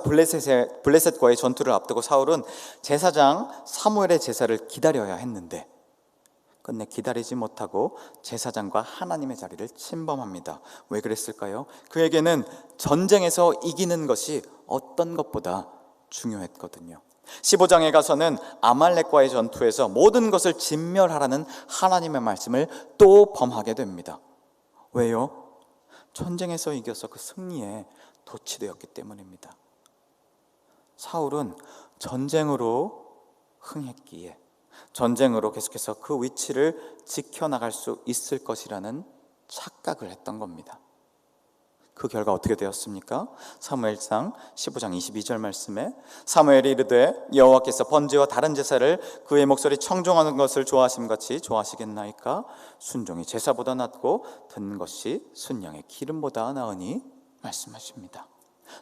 블레셋과의 전투를 앞두고 사울은 제사장 사무엘의 제사를 기다려야 했는데 끝내 기다리지 못하고 제사장과 하나님의 자리를 침범합니다. 왜 그랬을까요? 그에게는 전쟁에서 이기는 것이 어떤 것보다 중요했거든요. 15장에 가서는 아말렉과의 전투에서 모든 것을 진멸하라는 하나님의 말씀을 또 범하게 됩니다. 왜요? 전쟁에서 이겨서 그 승리에 도취되었기 때문입니다. 사울은 전쟁으로 흥했기에 전쟁으로 계속해서 그 위치를 지켜나갈 수 있을 것이라는 착각을 했던 겁니다. 그 결과 어떻게 되었습니까? 사무엘상 15장 22절 말씀에 사무엘이 이르되 여호와께서 번제와 다른 제사를 그의 목소리 청종하는 것을 좋아하심같이 좋아하시겠나이까? 순종이 제사보다 낫고 듣는 것이 순양의 기름보다 나으니 말씀하십니다.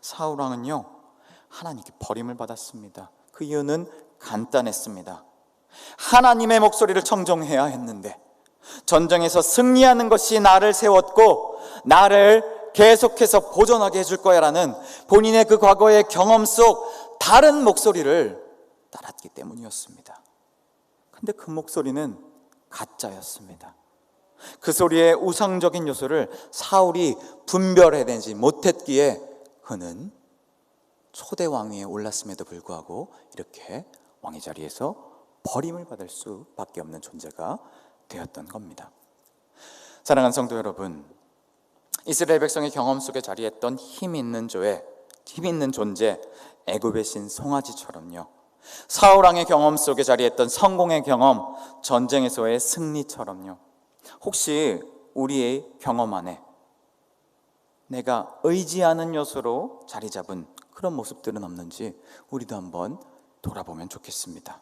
사울왕은요, 하나님께 버림을 받았습니다. 그 이유는 간단했습니다. 하나님의 목소리를 청종해야 했는데 전쟁에서 승리하는 것이 나를 세웠고 나를 계속해서 보존하게 해줄 거야 라는 본인의 그 과거의 경험 속 다른 목소리를 따랐기 때문이었습니다. 근데 그 목소리는 가짜였습니다. 그 소리의 우상적인 요소를 사울이 분별해내지 못했기에 그는 초대 왕위에 올랐음에도 불구하고 이렇게 왕의 자리에서 버림을 받을 수밖에 없는 존재가 되었던 겁니다. 사랑하는 성도 여러분, 이스라엘 백성의 경험 속에 자리했던 힘 있는 존재 애굽의 신 송아지처럼요, 사울 왕의 경험 속에 자리했던 성공의 경험, 전쟁에서의 승리처럼요, 혹시 우리의 경험 안에 내가 의지하는 요소로 자리 잡은 그런 모습들은 없는지 우리도 한번 돌아보면 좋겠습니다.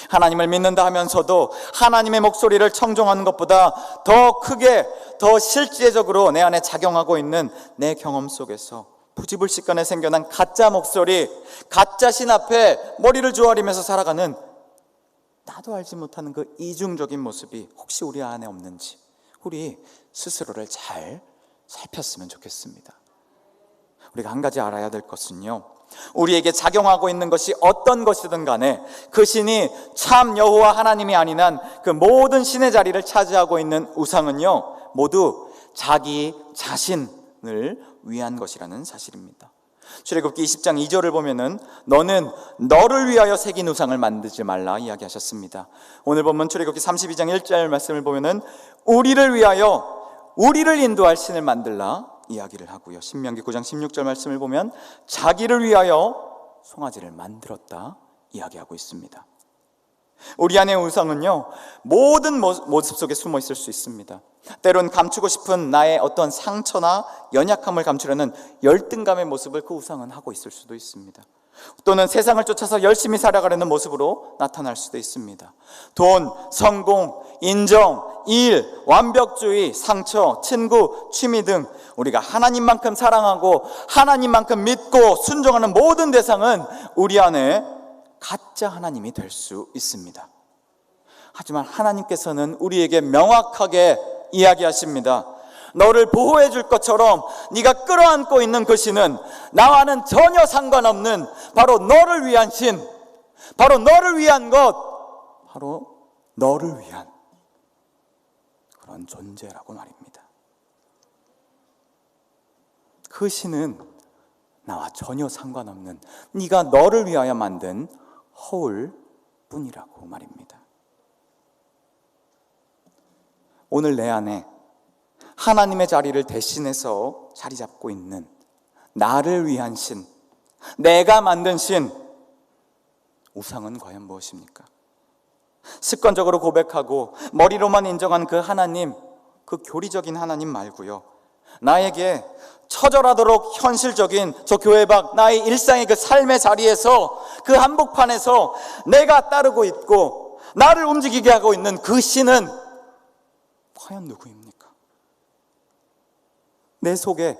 하나님을 믿는다 하면서도 하나님의 목소리를 청종하는 것보다 더 크게, 더 실제적으로 내 안에 작용하고 있는 내 경험 속에서 부지불식간에 생겨난 가짜 목소리, 가짜 신 앞에 머리를 조아리면서 살아가는 나도 알지 못하는 그 이중적인 모습이 혹시 우리 안에 없는지 우리 스스로를 잘 살폈으면 좋겠습니다. 우리가 한 가지 알아야 될 것은요, 우리에게 작용하고 있는 것이 어떤 것이든 간에 그 신이 참 여호와 하나님이 아닌 한 그 모든 신의 자리를 차지하고 있는 우상은요, 모두 자기 자신을 위한 것이라는 사실입니다. 출애굽기 20장 2절을 보면은 너는 너를 위하여 새긴 우상을 만들지 말라 이야기하셨습니다. 오늘 본문 출애굽기 32장 1절 말씀을 보면은 우리를 위하여 우리를 인도할 신을 만들라 이야기를 하고요, 신명기 9장 16절 말씀을 보면 자기를 위하여 송아지를 만들었다 이야기하고 있습니다. 우리 안의 우상은요, 모든 모습 속에 숨어 있을 수 있습니다. 때론 감추고 싶은 나의 어떤 상처나 연약함을 감추려는 열등감의 모습을 그 우상은 하고 있을 수도 있습니다. 또는 세상을 쫓아서 열심히 살아가려는 모습으로 나타날 수도 있습니다. 돈, 성공, 인정, 일, 완벽주의, 상처, 친구, 취미 등 우리가 하나님만큼 사랑하고 하나님만큼 믿고 순종하는 모든 대상은 우리 안에 가짜 하나님이 될 수 있습니다. 하지만 하나님께서는 우리에게 명확하게 이야기하십니다. 너를 보호해 줄 것처럼 네가 끌어안고 있는 그 신은 나와는 전혀 상관없는 바로 너를 위한 신, 바로 너를 위한 것, 바로 너를 위한 그런 존재라고 말입니다. 그 신은 나와 전혀 상관없는 네가 너를 위하여 만든 허울 뿐이라고 말입니다. 오늘 내 안에 하나님의 자리를 대신해서 자리 잡고 있는 나를 위한 신, 내가 만든 신, 우상은 과연 무엇입니까? 습관적으로 고백하고 머리로만 인정한 그 하나님, 그 교리적인 하나님 말고요, 나에게 처절하도록 현실적인 저 교회 밖 나의 일상의 그 삶의 자리에서 그 한복판에서 내가 따르고 있고 나를 움직이게 하고 있는 그 신은 과연 누구입니까? 내 속에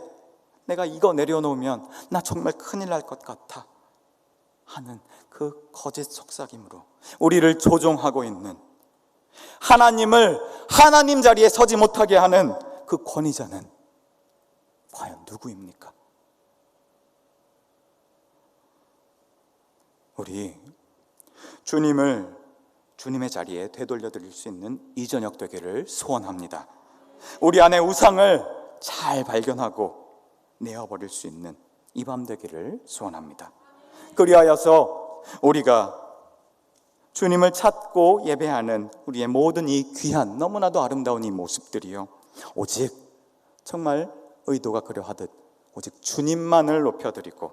내가 이거 내려놓으면 나 정말 큰일 날 것 같아 하는 그 거짓 속삭임으로 우리를 조종하고 있는, 하나님을 하나님 자리에 서지 못하게 하는 그 권위자는 과연 누구입니까? 우리 주님을 주님의 자리에 되돌려 드릴 수 있는 이 저녁 되기를 소원합니다. 우리 안에 우상을 잘 발견하고 내어버릴 수 있는 이 밤 되기를 소원합니다. 그리하여서 우리가 주님을 찾고 예배하는 우리의 모든 이 귀한, 너무나도 아름다운 이 모습들이요, 오직 정말 의도가 그려하듯 오직 주님만을 높여드리고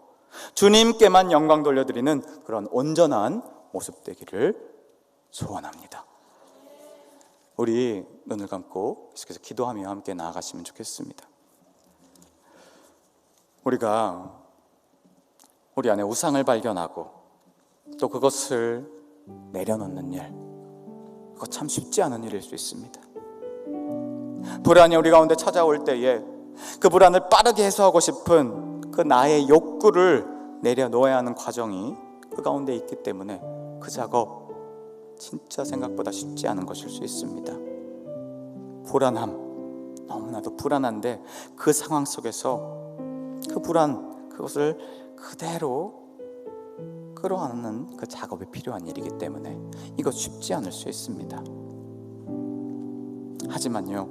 주님께만 영광 돌려드리는 그런 온전한 모습 되기를 소원합니다. 우리 눈을 감고 계속해서 기도하며 함께 나아가시면 좋겠습니다. 우리가 우리 안에 우상을 발견하고 또 그것을 내려놓는 일, 그거 참 쉽지 않은 일일 수 있습니다. 불안이 우리 가운데 찾아올 때에 그 불안을 빠르게 해소하고 싶은 그 나의 욕구를 내려놓아야 하는 과정이 그 가운데 있기 때문에 그 작업 진짜 생각보다 쉽지 않은 것일 수 있습니다. 불안함, 너무나도 불안한데 그 상황 속에서 그 불안, 그것을 그대로 끌어안는 그 작업이 필요한 일이기 때문에 이거 쉽지 않을 수 있습니다. 하지만요,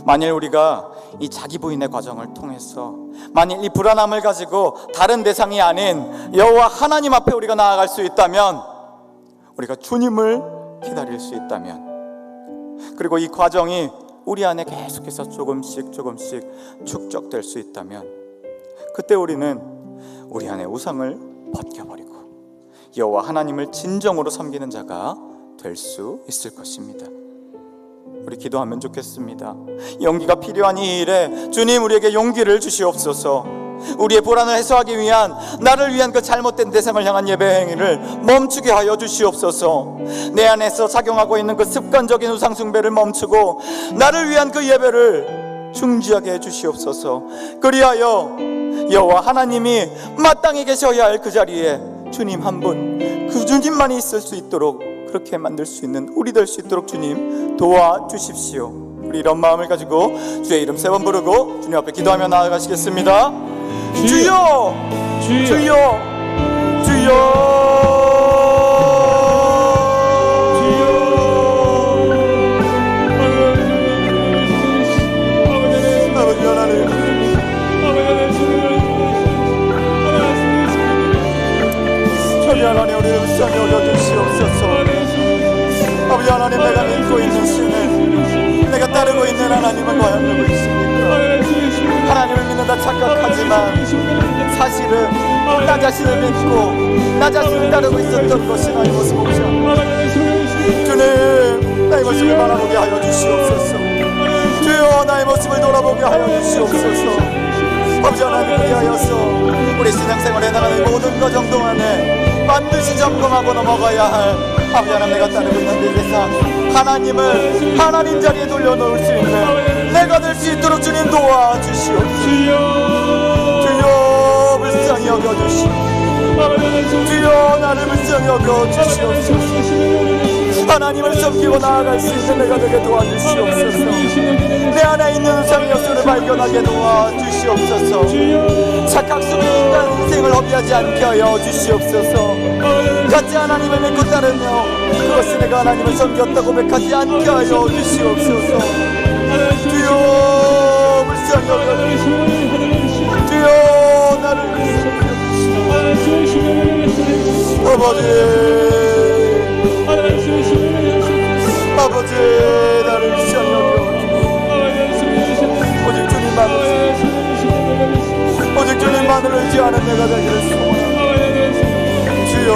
만일 우리가 이 자기 부인의 과정을 통해서 만일 이 불안함을 가지고 다른 대상이 아닌 여호와 하나님 앞에 우리가 나아갈 수 있다면, 우리가 주님을 기다릴 수 있다면, 그리고 이 과정이 우리 안에 계속해서 조금씩 축적될 수 있다면, 그때 우리는 우리 안에 우상을 벗겨버리고 여호와 하나님을 진정으로 섬기는 자가 될 수 있을 것입니다. 우리 기도하면 좋겠습니다. 용기가 필요한 이 일에 주님 우리에게 용기를 주시옵소서. 우리의 불안을 해소하기 위한, 나를 위한 그 잘못된 대상을 향한 예배 행위를 멈추게 하여 주시옵소서. 내 안에서 작용하고 있는 그 습관적인 우상 숭배를 멈추고 나를 위한 그 예배를 중지하게 해 주시옵소서. 그리하여 여호와 하나님이 마땅히 계셔야 할 그 자리에 주님 한 분, 그 주님만이 있을 수 있도록, 그렇게 만들 수 있는 우리 될 수 있도록 주님 도와주십시오. 우리 이런 마음을 가지고 주의 이름 3번 부르고 주님 앞에 기도하며 나아가시겠습니다. 주여, 주여, 주여. 아버지 하나님, 저희 하나님 우리를 불쌍히 여겨주시옵소서. 아버지 하나님, 내가 믿고 있는 신을, 내가 따르고 있는 하나님은 과연 누구이십니까? 하나님을 믿는다 착각하지만 사실은 나 자신을 믿고 나 자신을 따르고 있었던 것이 나의 모습이죠. 주님, 나의 모습을 바라보게 하여 주시옵소서. 주여, 나의 모습을 돌아보게 하여 주시옵소서. 아버지 하나님, 그리하여서 우리 신앙생활에 나가는 모든 과정 동안에 반드시 점검하고 넘어가야 할, 아버지 하나님, 내가 따르고 있는 내 세상 하나님을 하나님 자리에 돌려놓을 수 있는 내가 될 수 있도록 주님 도와주시옵소서. 주여, 불쌍히 여겨주시옵소서. 주여, 나를 불쌍히 여겨주시옵소서. 하나님을 섬기고 나아갈 수 있는 내가 되게 도와주시옵소서. 내 안에 있는 우상의 요소를 발견하게 도와주시옵소서. 착각 속에 인간 인생을 허비하지 않게 하여 주시옵소서. 같이 하나님을 믿고 따르며 그것이 내가 하나님을 섬겼다고 고백하지 않게 하여 주시옵소서. 주여, 불쌍히 여겨주시옵소서. 주여, 나를 위해서 아버지, 아버지, 나를 불쌍히 여겨주시옵소서. 오직 주님만을, 오직 주님만을 의지하는 내가 되기를 소원합니다. 주여,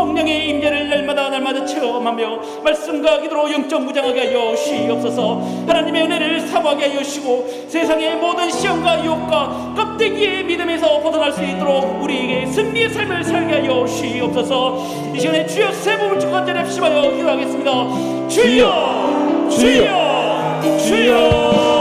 성령의 임재를 날마다 체험하며 말씀과 기도로 영적 무장하게 하여 주시옵소서. 하나님의 은혜를 사모하게 하여 주시고 세상의 모든 시험과 유혹과 껍데기의 믿음에서 벗어날 수 있도록 우리에게 승리의 삶을 살게 하여 주시옵소서. 이 시간에 주여 세 몸을 쭉 간절히 합심하여 기도하겠습니다. 주여 주여 주여.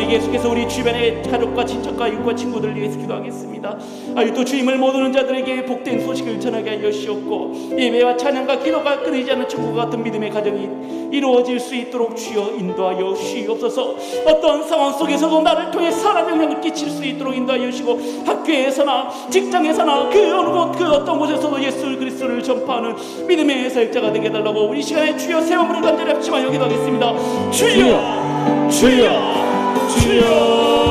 계속해서 우리 주변의 가족과 친척과 이웃과 친구들 위해서 기도하겠습니다. 또 주임을 모르는 자들에게 복된 소식을 전하게 하여 주시옵고 예배와 찬양과 기도가 끊이지 않는 천국과 같은 믿음의 가정이 이루어질 수 있도록 주여 인도하여 주시옵소서. 어떤 상황 속에서도 나를 통해 선한 영향을 끼칠 수 있도록 인도하여 주시고 학교에서나 직장에서나 그 어느 곳 그 어떤 곳에서도 예수 그리스도를 전파하는 믿음의 사역자가 되게 해달라고 우리 시간에 주여 세 번을 간절히 합심하여 기도하겠습니다. 주여 주여 주여.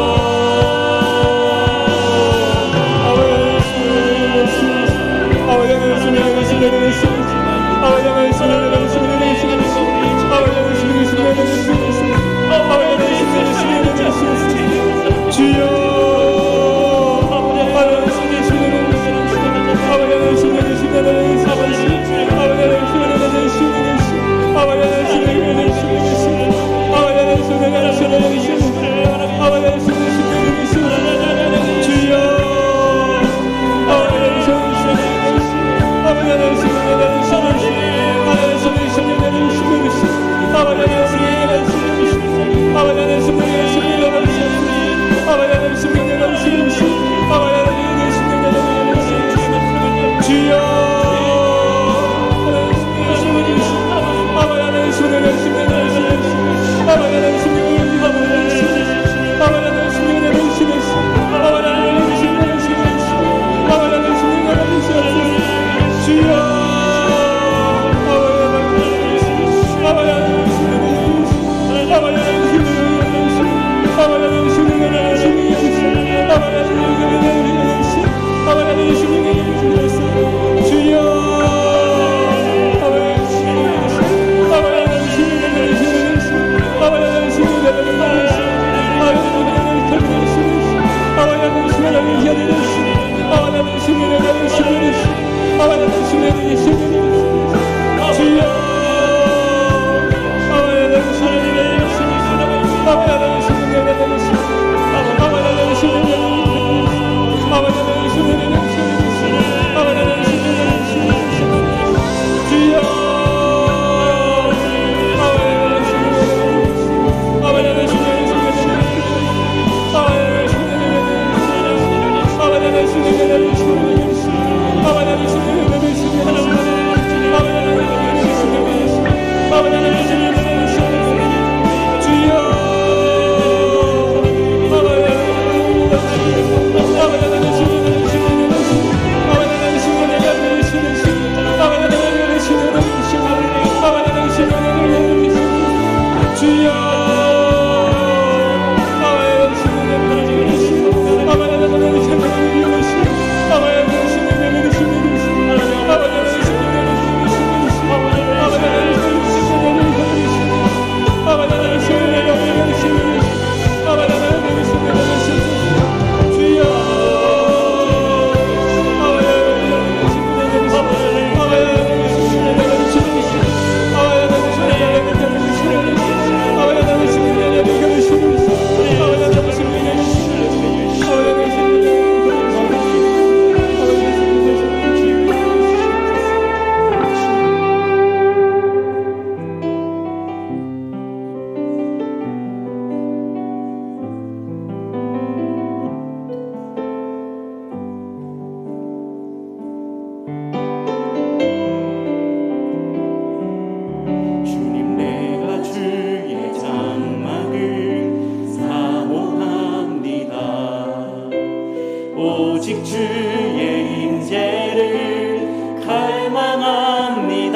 오직 주의 임재를 갈망합니다.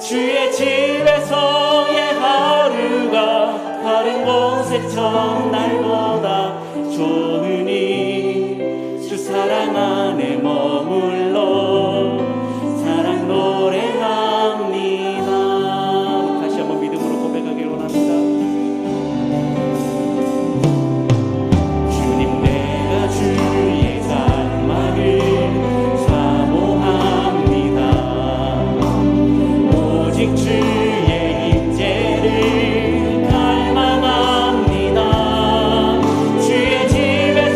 주의 집에서의 하루가 다른 곳의 첫날보다 좋으니 주 사랑 안에 머물러 사랑 노래합니다. 다시 한번 믿음으로 고백하길 원합니다. 주님 내가 주의 장막을 사모합니다. 오직 주의 임재를 갈망합니다. 주의 집에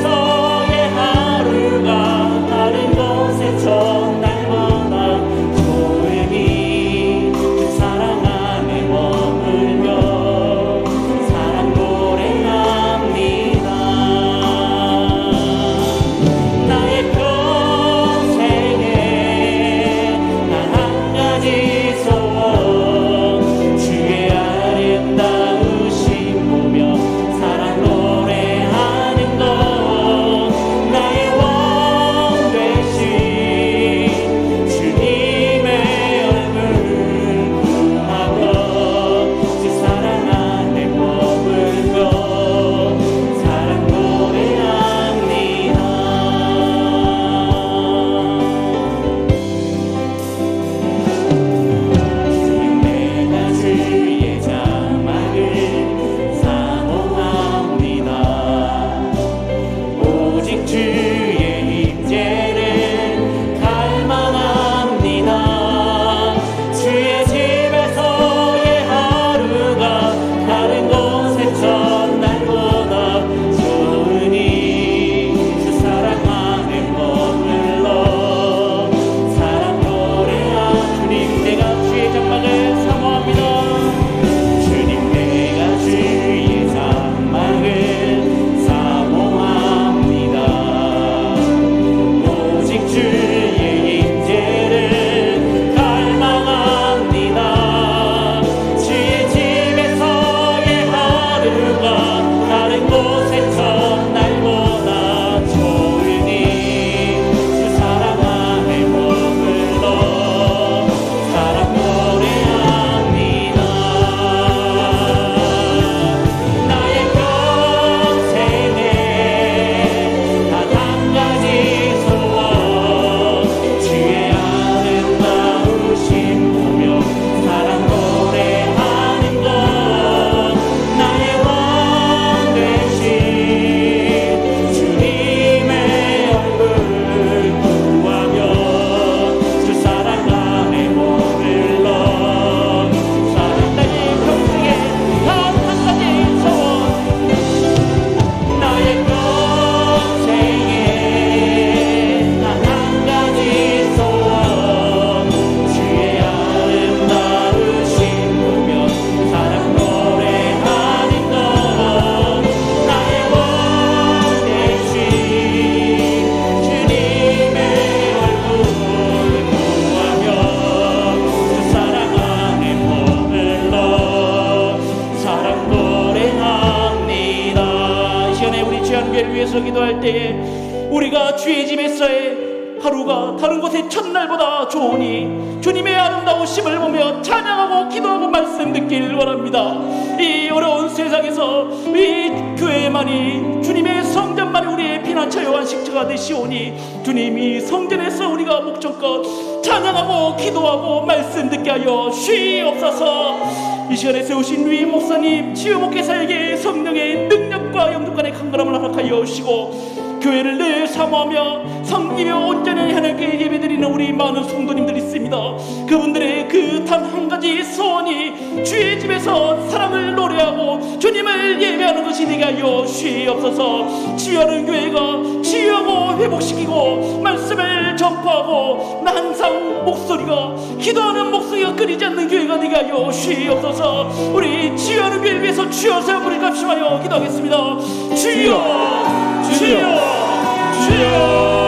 취하는 교회를 위해서 기도할 때에 우리가 주의 집에서의 하루가 다른 곳의 첫날보다 좋으니 주님의 아름다우심을 보며 찬양하고 기도하고 말씀 듣길 원합니다. 이 어려운 세상에서 이 교회만이, 주님의 성전만이 우리의 피난처 요한식처가 되시오니 주님이 성전에서 우리가 목적껏 찬양하고 기도하고 말씀 듣게 하여 주시옵소서. 이 시간에 세우신 위 목사님, 치유 목회사에게 성령의 능력과 영접관의 강건함을 허락하여 주시고, 교회를 늘 사모하며 섬기며 온전히 하나님께 예배드리는 우리 많은 성도님들이 있습니다. 그분들의 그 단 한 가지 소원이 주의 집에서 사랑을 노래하고 주님을 예배하는 것이 되게 하여 주시옵소서. 치유하는 교회가 치유하고 회복시키고 말씀을 전파하고 항상 목소리가, 기도하는 목소리가 끊이지 않는 교회가 되게 하여 주시옵소서. 우리 치유하는 교회를 위해서 주여서 우리 값심하여 기도하겠습니다. 주여, 주여, 주여.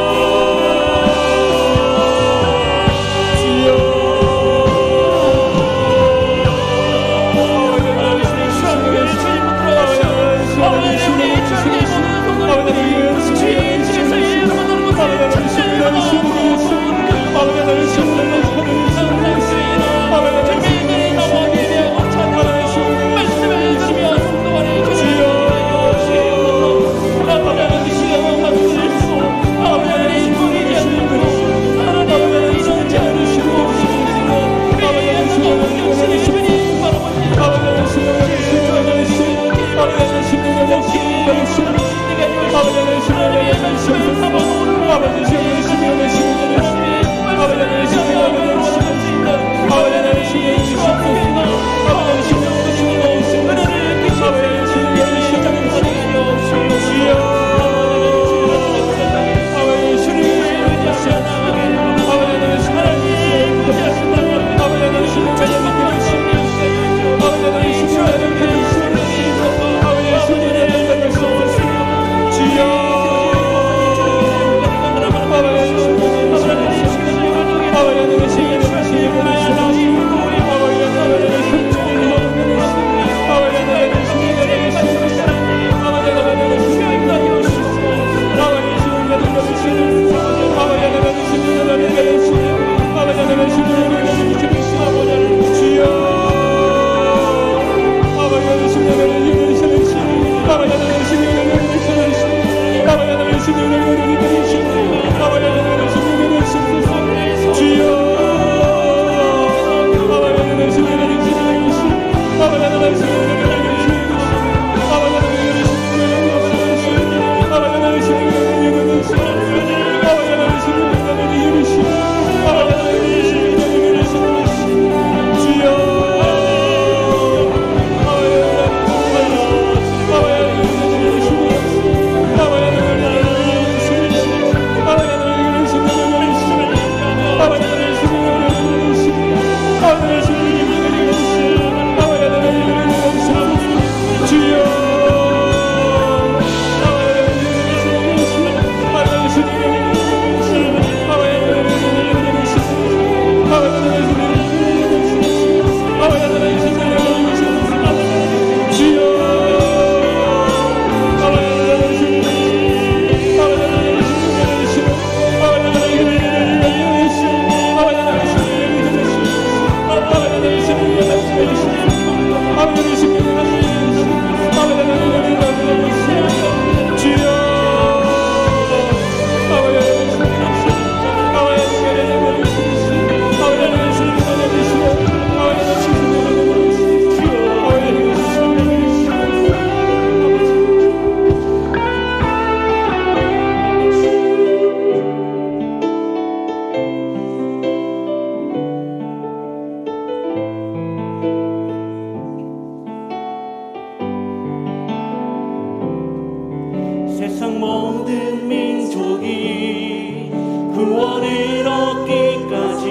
세상 모든 민족이 구원을 얻기까지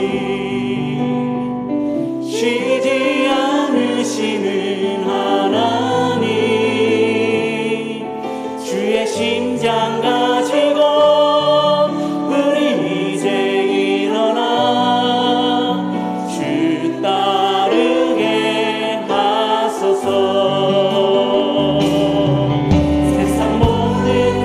쉬지 않으시는 하나님, 주의 심장 가지고 우리 이제 일어나 주 따르게 하소서. 세상 모든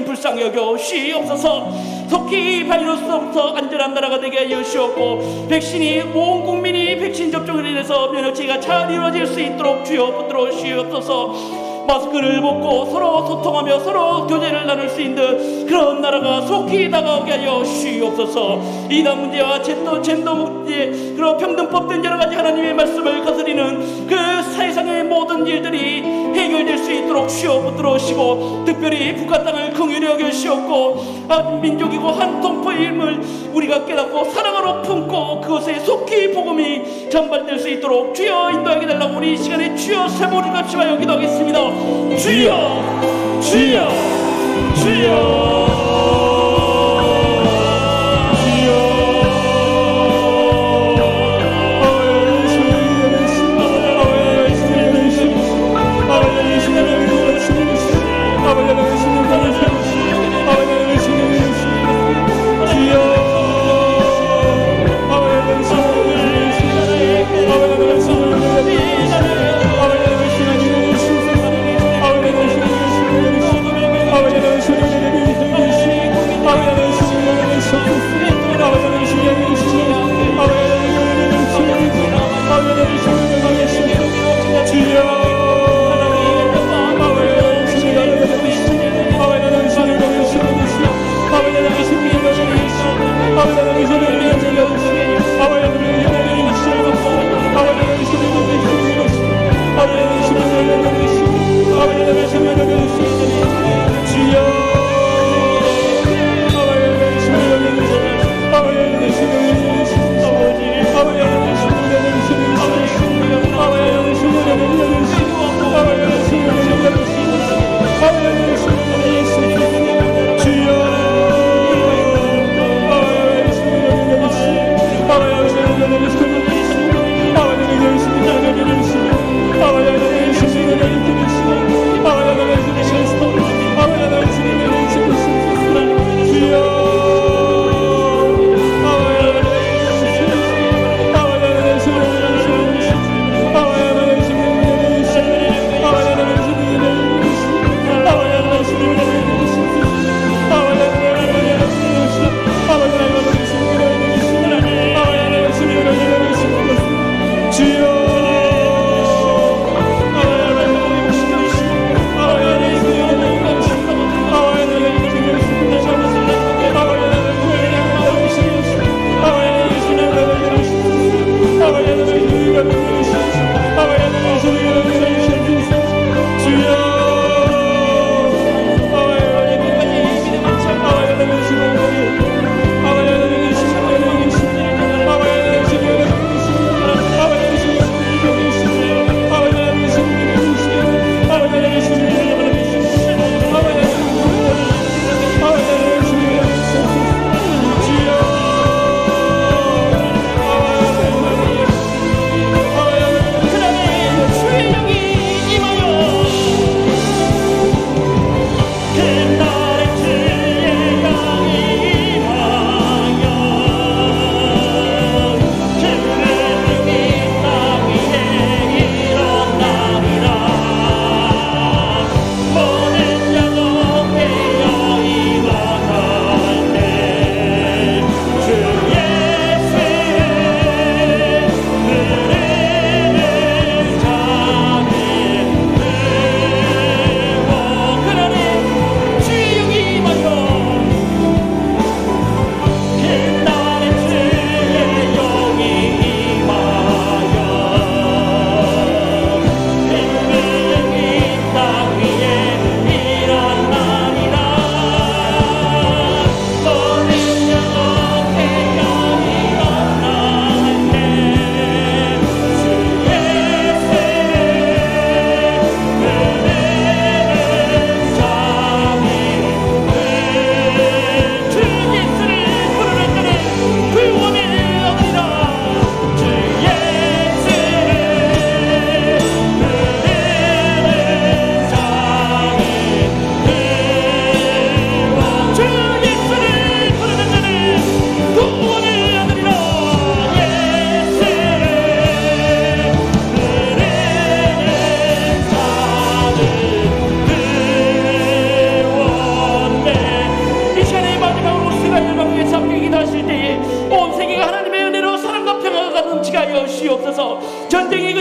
백성님 불쌍히 여겨 주시옵소서. 속히 바이러스로부터 안전한 나라가 되게 하여 주시옵고 백신이 온 국민이 백신 접종을 인해서 면역체계가 잘 이루어질 수 있도록 주여 붙들어 주시옵소서. 마스크를 벗고 서로 소통하며 서로 교제를 나눌 수 있는 그런 나라가 속히 다가오게 하여 주시옵소서. 이단 문제와 젠더 문제, 그리고 평등법 등 여러 가지 하나님의 말씀을 거스리는 그 세상의 모든 일들이 해결될 수 있도록 주여 붙들어 주시고, 특별히 북한 땅을 긍휼히 여겨 주시옵고 한 민족이고 한 동포임을 우리가 깨닫고 사랑으로 품고 그것에 속히 복음이 전달될 수 있도록 주여 인도하게 달라고 우리 이 시간에 주여 세모를 감시하여 기도하겠습니다. 주여, 주여, 주여.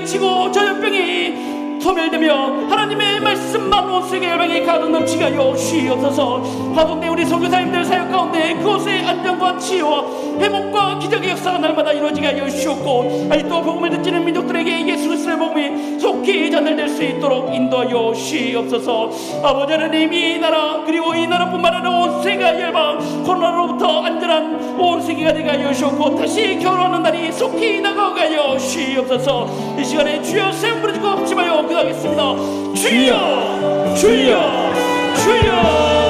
그치고 전염병이 소멸되며 하나님의 말씀만 온 세계 열방에 가득 넘치게 하여 주시옵소서. 파송된 우리 선교사님들 사역 가운데 그곳의 안정과 치유와 회복과 기적의 역사가 날마다 이루어지게 하여 주시옵고, 아니 또 복음을 듣지는 민족들에게 예수 그리스도의 복음이 속히 전달될 수 있도록 인도하여 주시옵소서. 아버지 하나님, 이 나라 그리고 이 나라뿐만 아니라 온 세계 열방 코로나로부터 안전한 온 세계가 되게 하여 주시옵고, 다시 결혼하는 날이 속히 나가게 하여 주시옵소서. 이 시간에 주여 세 번 부르짖고 합심하여 기도하겠습니다. 주여, 주여, 주여.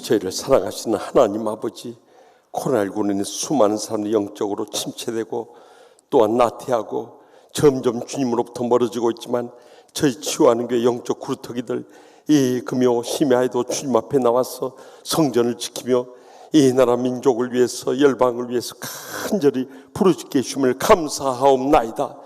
저희를 사랑하시는 하나님 아버지, 코로나19로 인해 수많은 사람들이 영적으로 침체되고 또한 나태하고 점점 주님으로부터 멀어지고 있지만, 저희 치유하는 교회 영적 구루터기들 이 금요 심야에도 주님 앞에 나와서 성전을 지키며 이 나라 민족을 위해서 열방을 위해서 간절히 부르짖게 해주심을 감사하옵나이다.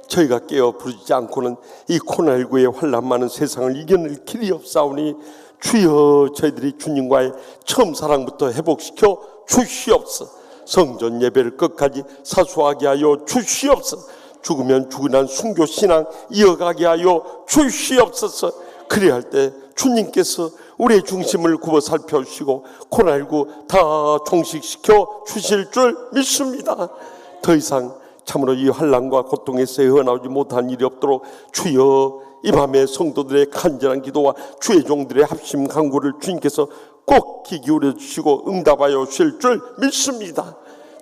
저희가 깨어 부르짖지 않고는 이 코로나19의 환난 많은 세상을 이겨낼 길이 없사오니 주여, 저희들이 주님과의 처음 사랑부터 회복시켜 주시옵소서. 성전 예배를 끝까지 사수하게 하여 주시옵소서. 죽으면 죽으난 순교 신앙 이어가게 하여 주시옵소서. 그래야 할 때 주님께서 우리의 중심을 굽어 살펴주시고 코로나19 다 종식시켜 주실 줄 믿습니다. 더 이상 참으로 이 환난과 고통에서 헤어나오지 못한 일이 없도록 주여, 이 밤에 성도들의 간절한 기도와 주의 종들의 합심 간구를 주님께서 꼭 귀 기울여 주시고 응답하여 주실 줄 믿습니다.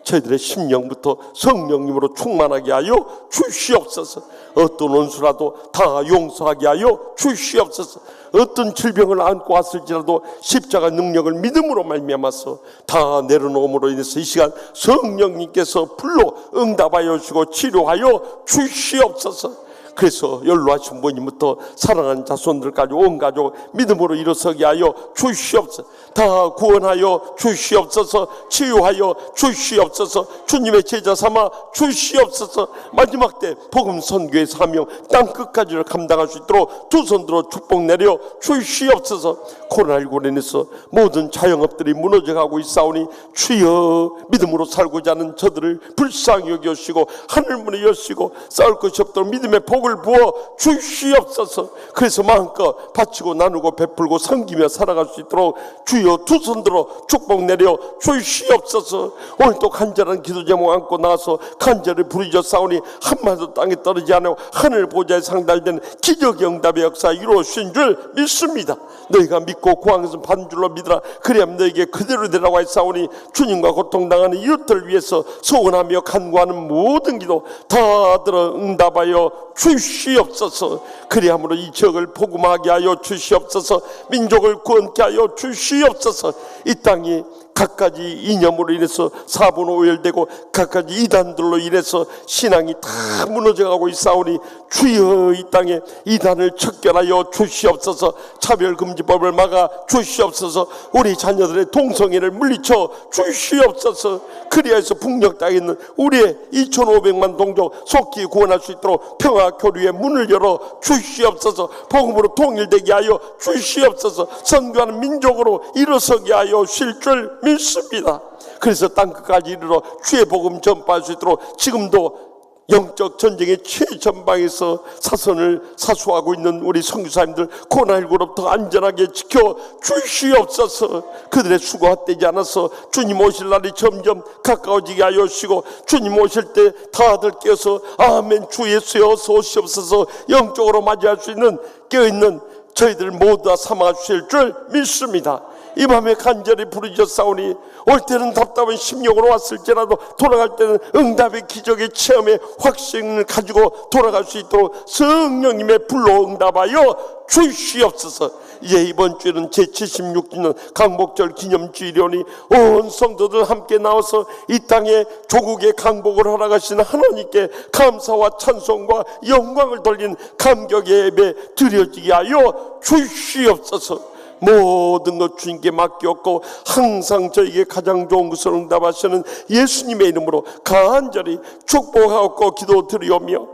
저희들의 심령부터 성령님으로 충만하게 하여 주시옵소서. 어떤 원수라도 다 용서하게 하여 주시옵소서. 어떤 질병을 안고 왔을지라도 십자가 능력을 믿음으로 말미암아서 다 내려놓음으로 인해서 이 시간 성령님께서 불러 응답하여 주시고 치료하여 주시옵소서. 그래서 연로하신 부모님부터 사랑하는 자손들까지 온 가족 믿음으로 일어서게 하여 주시옵소서. 다 구원하여 주시옵소서. 치유하여 주시옵소서. 주님의 제자 삼아 주시옵소서. 마지막 때 복음 선교의 사명 땅끝까지를 감당할 수 있도록 두 손 들어 축복 내려 주시옵소서. 코로나19로 인해서 모든 자영업들이 무너져가고 있사오니 주여 믿음으로 살고자 하는 저들을 불쌍히 여겨주시고 하늘문을 여시고 싸울 것이 없도록 믿음의 복을 부어 주시옵소서. 그래서 마음껏 바치고 나누고 베풀고 섬기며 살아갈 수 있도록 주여 두 손 들어 축복 내려 주시옵소서. 오늘도 간절한 기도 제목 안고 나와서 간절히 부르짖어 싸우니 한마디도 땅에 떨어지지 않고 하늘 보좌에 상달되는 기적의 응답의 역사 이루어진 줄 믿습니다. 너희가 믿고 구하는 것은 받은 줄로 믿으라. 그리하면 너에게 그대로 되라고 하사오니 주님과 고통당하는 이웃들을 위해서 소원하며 간구하는 모든 기도 다 들어 응답하여 주시옵소서. 그리함으로 이 지역을 복음하게 하여 주시옵소서. 민족을 구원케 하여 주시옵소서. 이 땅이 갖가지 이념으로 인해서 사분 오열되고 갖가지 이단들로 인해서 신앙이 다 무너져가고 있사오니 주여 이 땅에 이단을 척결하여 주시옵소서. 차별금지법을 막아 주시옵소서. 우리 자녀들의 동성애를 물리쳐 주시옵소서. 그리하여서 북녘 땅에 있는 우리의 2,500만 동족 속히 구원할 수 있도록 평화교류의 문을 열어 주시옵소서. 복음으로 통일되게 하여 주시옵소서. 선교하는 민족으로 일어서게 하여 주실 줄 믿습니다. 그래서 땅끝까지 이르러 주의 복음 전파할 수 있도록 지금도 영적 전쟁의 최전방에서 사선을 사수하고 있는 우리 선교사님들 코로나19로부터 안전하게 지켜 주시옵소서. 그들의 수고가 헛되지 않아서 주님 오실 날이 점점 가까워지게 하여 주시고 주님 오실 때 다들 깨어서 아멘 주 예수여 어서 오시옵소서 영적으로 맞이할 수 있는 깨어있는 저희들 모두 다 삼아 주실 줄 믿습니다. 이 밤에 간절히 부르짖었사오니 올 때는 답답한 심령으로 왔을지라도 돌아갈 때는 응답의 기적의 체험의 확신을 가지고 돌아갈 수 있도록 성령님의 불로 응답하여 주시옵소서. 이제 이번 주에는 제76주년 강복절 기념주일이오니 온 성도들 함께 나와서 이 땅에 조국의 강복을 허락하시는 하나님께 감사와 찬송과 영광을 돌린 감격의 예배 드려지게 하여 주시옵소서. 모든 것 주님께 맡겼고 항상 저에게 가장 좋은 것을 응답하시는 예수님의 이름으로 간절히 축복하고 기도드리오며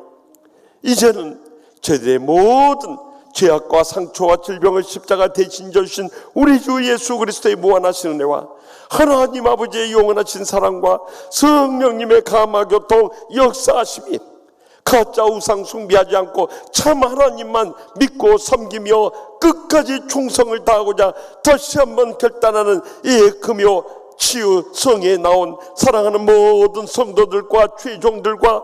이제는 저희들의 모든 죄악과 상처와 질병을 십자가 대신 져주신 우리 주 예수 그리스도의 무한하신 은혜와 하나님 아버지의 영원하신 사랑과 성령님의 감화교통 역사하심이 가짜 우상 숭배하지 않고 참 하나님만 믿고 섬기며 끝까지 충성을 다하고자 다시 한번 결단하는 이 금요 치유 성에 나온 사랑하는 모든 성도들과 최종들과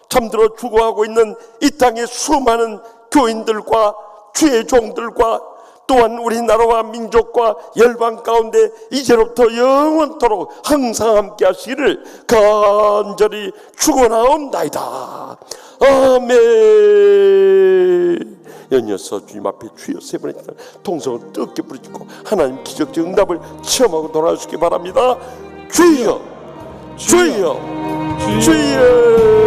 잠들어 죽어가고 있는 이 땅의 수많은 교인들과 최종들과 또한 우리나라와 민족과 열방 가운데 이제로부터 영원토록 항상 함께 하시기를 간절히 축원하옵나이다. 아멘. 연이어서 주님 앞에 주여 세 번의 통성을 뜨겁게 부르짖고 하나님 기적적 응답을 체험하고 돌아오시기 바랍니다. 주여 주여 주여